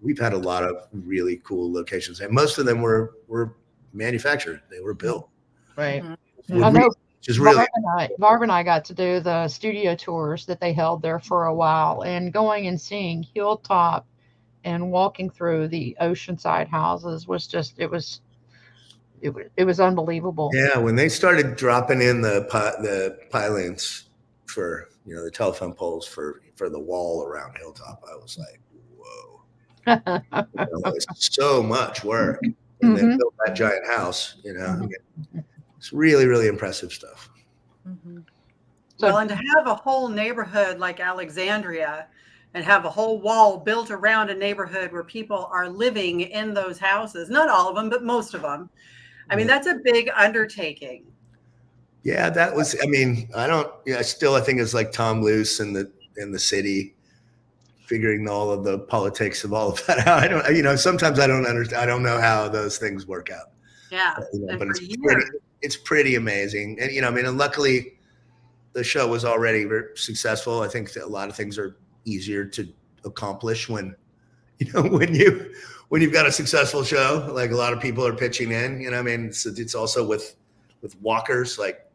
we've had a lot of really cool locations, and most of them were manufactured. They were built. Right. I know. Just really Barb and I got to do the studio tours that they held there for a while, and going and seeing Hilltop and walking through the Oceanside houses was just, it was it was unbelievable. Yeah, when they started dropping in the pilings for the telephone poles for the wall around Hilltop, I was like, whoa, it's so much work, and then build that giant house. It's really, really impressive stuff. Mhm. Well, and to have a whole neighborhood like Alexandria and have a whole wall built around a neighborhood where people are living in those houses, not all of them, but most of them. I mean, that's a big undertaking. Yeah, that was, I think it's like Tom Luce and the city figuring all of the politics of all of that out. Sometimes I don't understand. I don't know how those things work out. Yeah. But it's pretty amazing. And, and luckily the show was already very successful. I think that a lot of things are easier to accomplish when you've got a successful show. Like a lot of people are pitching in. It's also with walkers. Like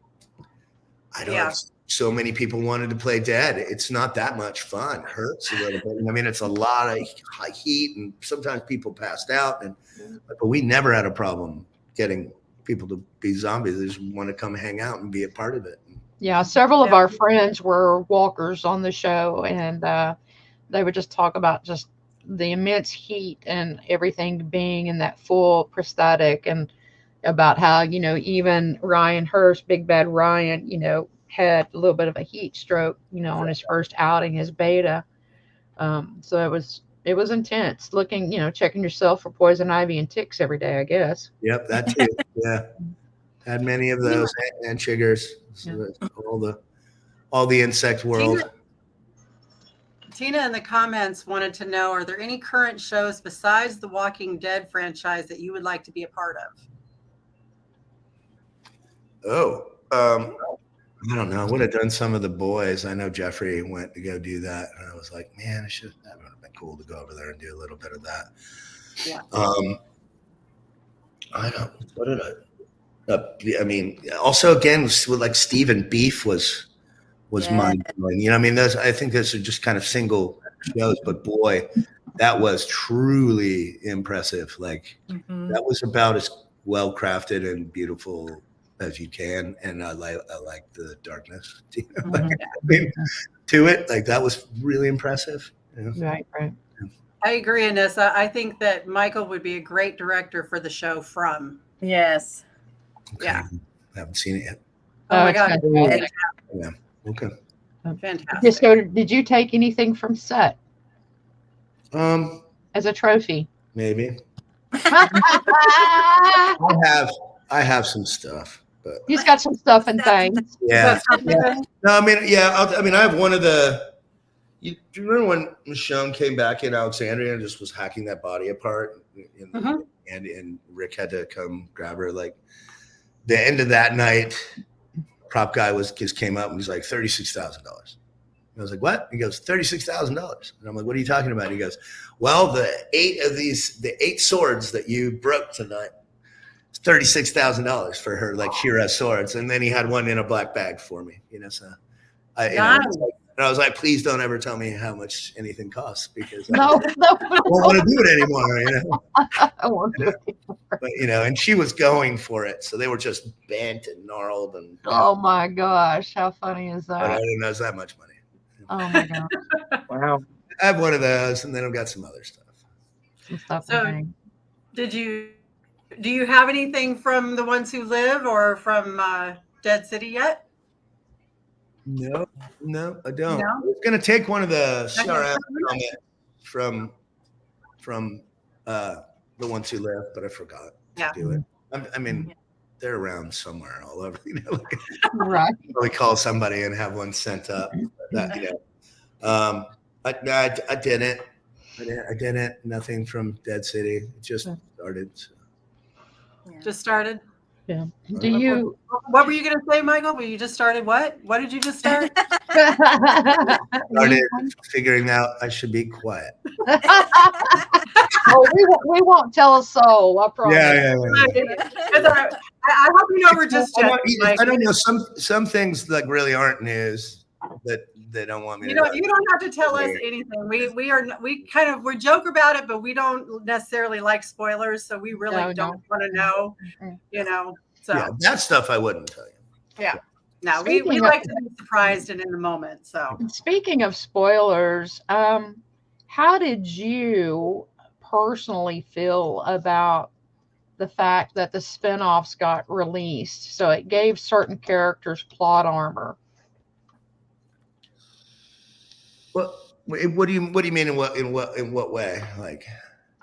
I don't know, so many people wanted to play dead. It's not that much fun. It hurts a little bit. It's a lot of high heat, and sometimes people passed out. But we never had a problem getting people to be zombies. They just want to come hang out and be a part of it. Yeah, several of our friends were walkers on the show, and they would just talk about just the immense heat and everything being in that full prosthetic, and about how, even Ryan Hurst, Big Bad Ryan, had a little bit of a heat stroke, on his first outing as Beta. So it was intense looking, checking yourself for poison ivy and ticks every day, I guess. Yep, that too. Yeah. Had many of those and chiggers. So all the insect world. Tina in the comments wanted to know, are there any current shows besides the Walking Dead franchise that you would like to be a part of? I don't know. I would have done some of The Boys. I know Jeffrey went to go do that, and I was like, man, that would have been cool to go over there and do a little bit of that. Yeah. What did also again with like Stephen Beef was mind blowing. I think those are just kind of single shows, but boy, that was truly impressive. Like that was about as well crafted and beautiful as you can, and I like the darkness. To it, like that was really impressive. Right. I agree, Anissa. I think that Michael would be a great director for the show From. Yes. Okay. Yeah. I haven't seen it yet. Oh my God. Yeah. Okay. Fantastic. So did you take anything from set as a trophy? Maybe. I have some stuff, but He's got some stuff and things. Yeah. No, I have one of the. Do you remember when Michonne came back in Alexandria and just was hacking that body apart, and Rick had to come grab her? Like the end of that night, prop guy just came up and he's like $36,000. I was like, what? He goes, $36,000. And I'm like, what are you talking about? He goes, well, the 8 swords that you broke tonight, it's $36,000 for her, like Shira swords. And then he had one in a black bag for me, so I was like, please don't ever tell me how much anything costs, because I don't want to do it anymore, I won't do it anymore. But, and she was going for it. So they were just bent and gnarled. And oh my gosh, how funny is that? But I didn't know it was that much money. Oh my gosh. Wow. I have one of those, and then I've got some other stuff. So do you have anything from The Ones Who Live or from Dead City yet? No, I don't. No? I was going to take one of the CRM comments from The Ones Who Live, but I forgot to do it. They're around somewhere all over. Right. Really call somebody and have one sent up. I didn't. I didn't. Nothing from Dead City. It just started. So. Just started. Yeah. Do you? What were you going to say, Michael? Well, you just started what? What did you just start? Started figuring out I should be quiet. Oh, we won't tell a soul. I promise. Yeah. I hope you know we're just. I don't know. Some things like really aren't news that they don't want me You to. don't have to tell us anything. We joke about it, but we don't necessarily like spoilers, so we really don't want to know. So yeah, that stuff I wouldn't tell you. Yeah. No, we like to be surprised and in the moment. So speaking of spoilers, how did you personally feel about the fact that the spinoffs got released? So it gave certain characters plot armor. What do you mean in what way? Like,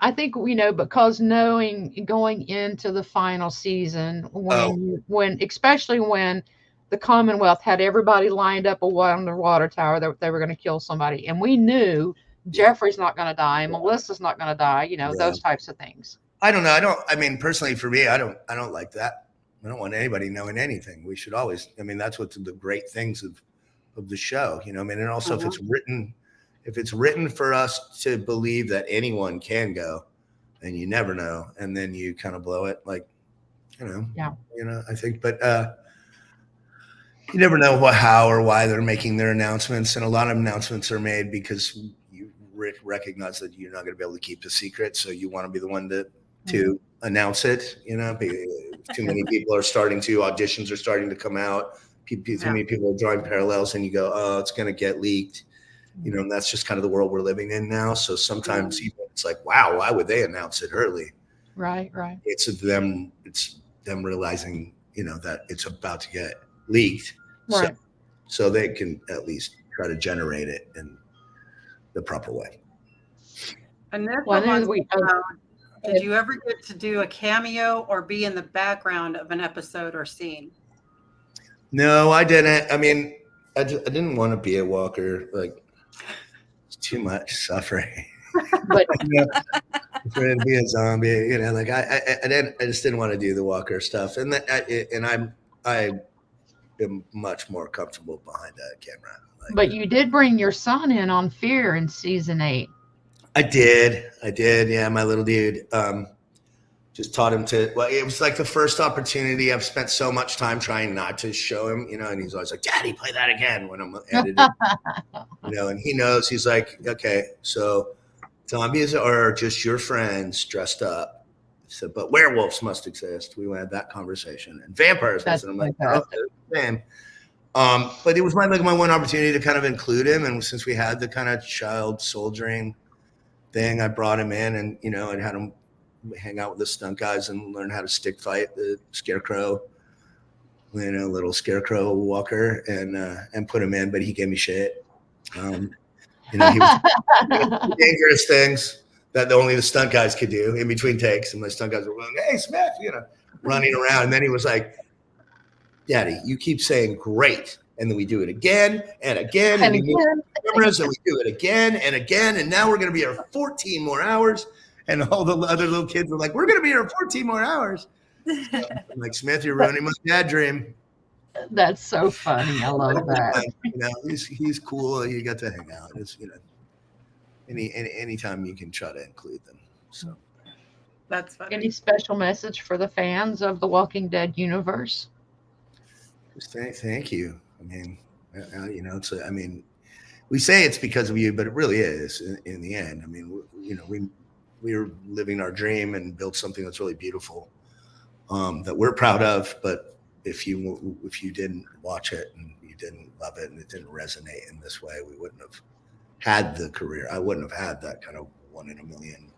I think because going into the final season when especially when the Commonwealth had everybody lined up on the water tower that they were going to kill somebody, and we knew Jeffrey's not going to die, Melissa's not going to die, those types of things. I don't know. I mean, personally for me, I don't like that. I don't want anybody knowing anything. We should always, that's what's the great things of the show, and also if it's written for us to believe that anyone can go, and you never know, and then you kind of blow it, like, I think, but you never know how or why they're making their announcements, and a lot of announcements are made because you recognize that you're not going to be able to keep the secret, so you want to be the one to announce it. Too many people are auditions are starting to come out. Too many people are drawing parallels, and you go, oh, it's going to get leaked. And that's just kind of the world we're living in now. So sometimes it's like, wow, why would they announce it early? Right. It's them realizing, that it's about to get leaked. Right. So they can at least try to generate it in the proper way. And did you ever get to do a cameo or be in the background of an episode or scene? No, I didn't. I mean, I didn't want to be a walker. Like, it's too much suffering. But to be a zombie, like I just didn't want to do the walker stuff, and I am much more comfortable behind a camera. But you did bring your son in on Fear in season 8. I did. Yeah, my little dude. Just taught him to. Well, it was like the first opportunity. I've spent so much time trying not to show him, and he's always like, "Daddy, play that again" when I'm editing. And he knows. He's like, "Okay, so zombies are just your friends dressed up." So, but werewolves must exist. We had that conversation, and vampires must. And I'm like, "Oh, same." But it was my one opportunity to kind of include him, and since we had the kind of child soldiering thing, I brought him in, and I had him hang out with the stunt guys and learn how to stick fight the scarecrow, little scarecrow walker, and put him in. But he gave me shit. He was dangerous things that only the stunt guys could do in between takes, and my stunt guys were going, "Hey, Smith," running around, and then he was like, "Daddy, you keep saying great." And then we do it again and again, and we move cameras, and we do it again and again, and now we're going to be here 14 more hours. And all the other little kids were like, "We're going to be here 14 more hours." So I'm like, "Smith, you're ruining my dad dream." That's so funny. I love that. He's cool. You got to hang out. It's anytime you can try to include them. So that's funny. Any special message for the fans of the Walking Dead universe? Just thank you. I mean, we say it's because of you, but it really is in the end. I mean, we're living our dream and built something that's really beautiful, that we're proud of. But if you didn't watch it and you didn't love it and it didn't resonate in this way, we wouldn't have had the career. I wouldn't have had that kind of 1 in a million,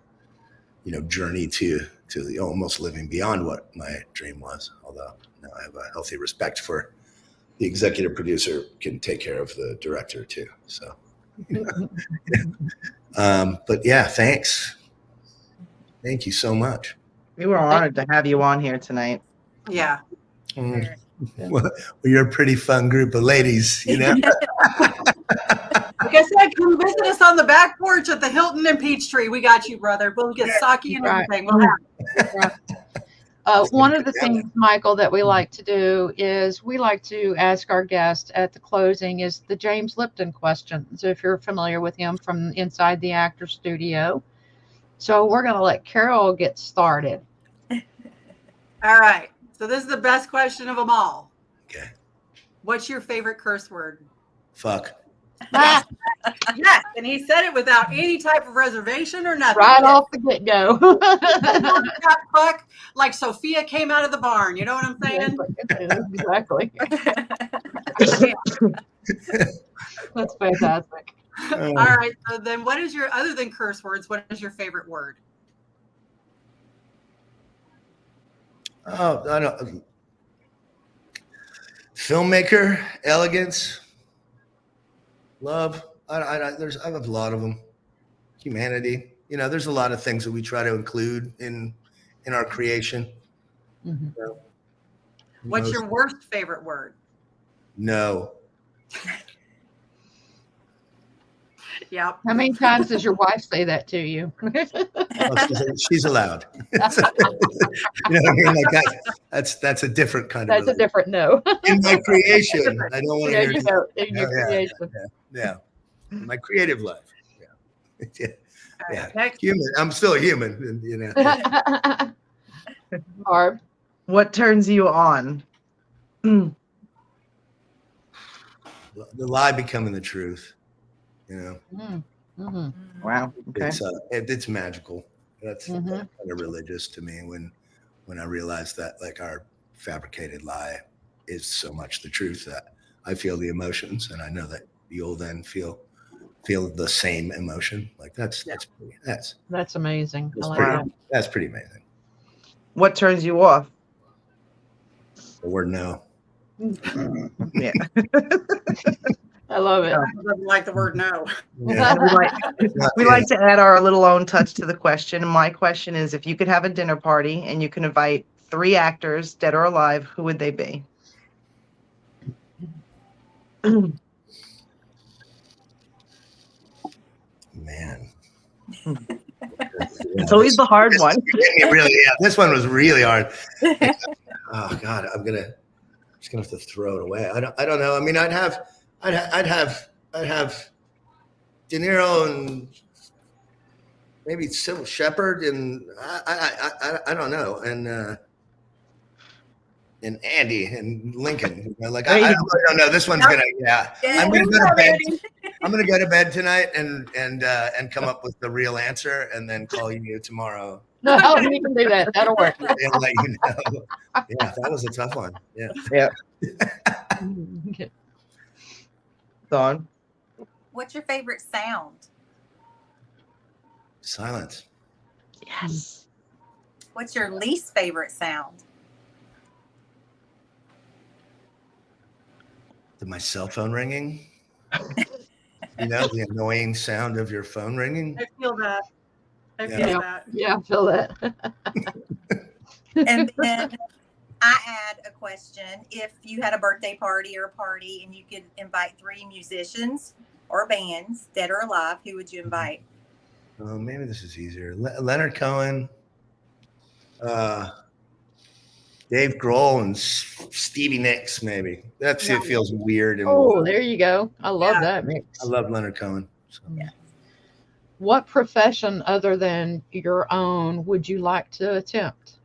journey to the almost living beyond what my dream was. Although I have a healthy respect for the executive producer can take care of the director too. So, but yeah, thanks. Thank you so much. We were honored to have you on here tonight. Yeah. Well, you're a pretty fun group of ladies, Like I said, come visit us on the back porch at the Hilton in Peachtree. We got you, brother. We'll get sake and everything. We'll have one of the things, Michael, that we like to do is we like to ask our guests at the closing is the James Lipton questions, if you're familiar with him from inside the actor studio. So we're going to let Carol get started. All right. So this is the best question of them all. Okay. What's your favorite curse word? Fuck. Yes, yes, and he said it without any type of reservation or nothing. Right off the get-go. That buck, like Sophia came out of the barn. You know what I'm saying? Exactly. That's fantastic. All right. So then, what is your, other than curse words, what is your favorite word? Oh, I don't. Filmmaker, elegance, love. I have a lot of them. Humanity. You know, there's a lot of things that we try to include in our creation. Mm-hmm. So, What's your worst favorite word? No. Yep. How many times does your wife say that to you? Oh, she's allowed. You know what I mean? Like that's a different kind of. That's a different no. In my creation, I don't want to There hear. you go. In your creation. Yeah. In my creative life. Yeah. Yeah. Next. Human. I'm still a human. You know. Barb. What turns you on? The lie becoming the truth. You know. Mm-hmm. Wow. Okay. It's magical. That's Mm-hmm. kind of religious to me when I realize that like our fabricated lie is so much the truth that I feel the emotions, and I know that you'll then feel the same emotion. Like that's Amazing. I like pretty, that. that's pretty amazing. What turns you off? The word no. Yeah. I love it. I doesn't like the word no. Yeah. We like to add our little own touch to the question. My question is, if you could have a dinner party and you can invite 3 actors, dead or alive, who would they be? Man. It's always the hard one. This one was really hard. Oh God, I'm just gonna have to throw it away. I don't know. I mean, I'd have De Niro and maybe Sybil Shepherd, and I don't know, and Andy and Lincoln. You know, like I don't know. This one's gonna I'm gonna go to bed. I'm gonna go to bed tonight and come up with the real answer, and then call you tomorrow. No, you can do that. That'll work. And let you know. Yeah, that was a tough one. Yeah. Yeah. Dawn. What's your favorite sound? Silence. Yes. What's your least favorite sound? My cell phone ringing. You know, the annoying sound of your phone ringing. I feel that. I feel that. Yeah, I feel that. And then I add a question. If you had a birthday party or a party and you could invite 3 musicians or bands, dead or alive, who would you invite? Maybe this is easier. Leonard Cohen, Dave Grohl, and Stevie Nicks, maybe. It feels weird. And there you go. I love that mix. I love Leonard Cohen. So. Yeah. What profession other than your own would you like to attempt?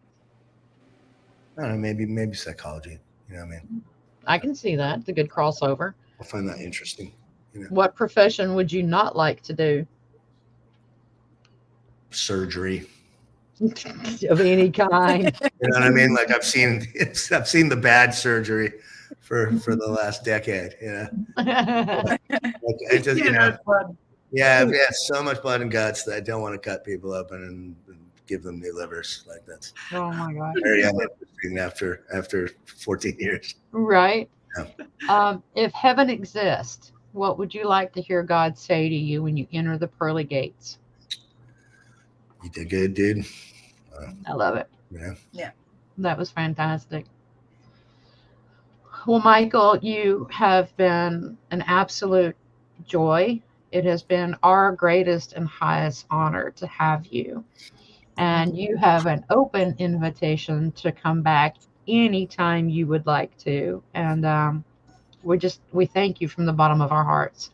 I don't know, maybe psychology. You know what I mean? I can see that. It's a good crossover. I find that interesting. You know? What profession would you not like to do? Surgery. Of any kind. You know what I mean? Like I've seen the bad surgery for the last decade. You know, like, it just, you know, so much blood and guts that I don't want to cut people open and give them new livers. Like that's Oh my God. very uninteresting after 14 years. Right. Yeah. If heaven exists, what would you like to hear God say to you when you enter the pearly gates? You did good, dude. I love it. Yeah. That was fantastic. Well, Michael, you have been an absolute joy. It has been our greatest and highest honor to have you. And you have an open invitation to come back anytime you would like to. And we thank you from the bottom of our hearts.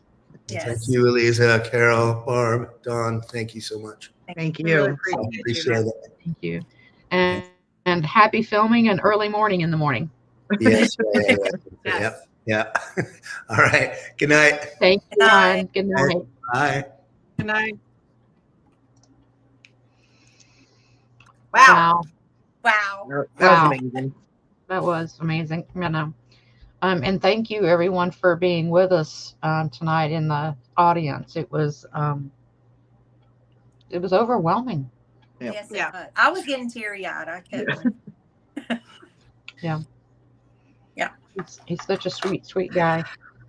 Yes. Thank you, Eliza, Carol, Barb, Dawn. Thank you so much. Thank We really you. appreciate you. It. Thank you. And happy filming and early morning in the morning. Yes. Yes. Yeah. All right. Good night. Thank you, Good night. Ron. Good night. Bye. Good night. Wow. Wow. Wow. That was Wow. amazing. That was amazing. I know. And thank you everyone for being with us tonight in the audience. It was overwhelming. Yep. Yes, it Yeah. was. I was getting teary eyed. I couldn't. He's such a sweet, sweet guy.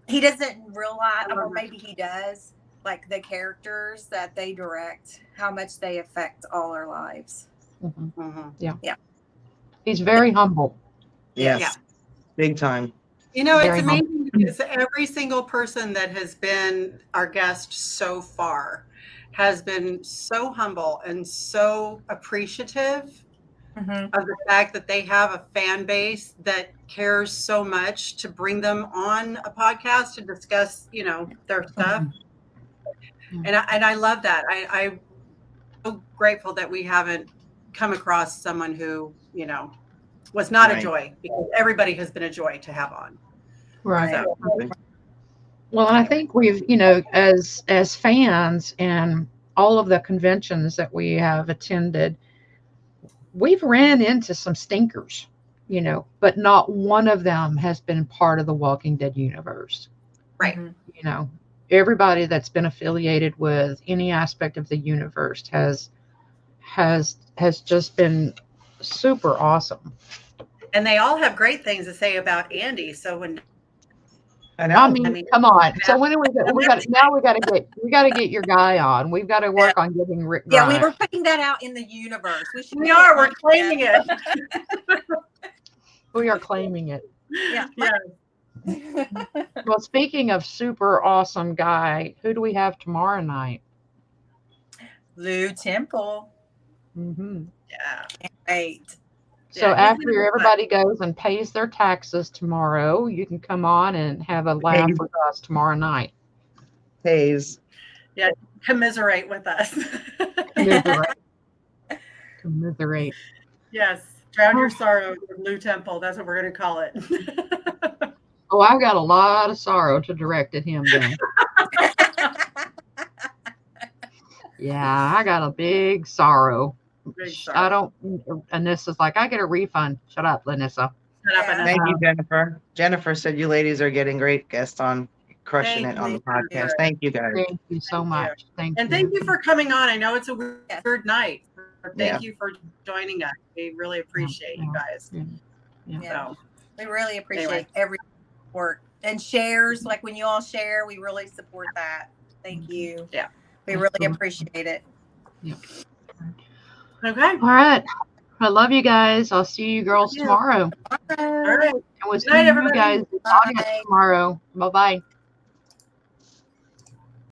He doesn't realize, or maybe he does, like the characters that they direct, how much they affect all our lives. Mhm. Mm-hmm. He's very humble. Yes. Yeah. Big time. You know, Very it's amazing because every single person that has been our guest so far has been so humble and so appreciative Mm-hmm. of the fact that they have a fan base that cares so much to bring them on a podcast to discuss, you know, their stuff. Mhm. And I love that. I'm so grateful that we haven't come across someone who, you know, was not a Right. joy, because everybody has been a joy to have on. Right. So, Well, and I think we've, as fans and all of the conventions that we have attended, we've ran into some stinkers, but not one of them has been part of the Walking Dead universe. right. Mm-hmm. Everybody that's been affiliated with any aspect of the universe has just been super awesome. And they all have great things to say about Andy. So when I mean, come on. So when are we got to get your guy on. We've got to work on getting Rick Yeah, we Grimes. were putting that out in the universe. we're claiming it. We are claiming it. Yeah. Yeah. Well, speaking of super awesome guy, who do we have tomorrow night? Lou Temple. Mm-hmm. Yeah. Great. So Yeah, he's after gonna be everybody goes and pays their taxes tomorrow, you can come on and have a laugh with us tomorrow night. Hayes. Yeah, commiserate with us. Commiserate. Yes, drown your sorrow with Lou Temple. That's what we're going to call it. Oh, I've got a lot of sorrow to direct at him then. Yeah, I got a big sorrow. Big I sorrow. don't. Anissa's like, I get a refund. Shut up, Lanissa. Shut up, Yeah. Anissa. Thank you, Jennifer. Jennifer said you ladies are getting great guests on, crushing Thank it on the you. podcast. Thank you, guys. Thank you so Thank you. much. Thank And you. thank you for coming on. I know it's a weird Yes. night. Thank Yeah. you for joining us. We really appreciate you guys. Yeah. So, We really appreciate Anyway. every work and shares. Like when you all share, we really support that. Thank you. Yeah. We really appreciate it. okay. All right. I love you guys. I'll see you girls Love you. tomorrow. All right. And we'll see night, you everybody. guys in the audience tomorrow. Bye-bye.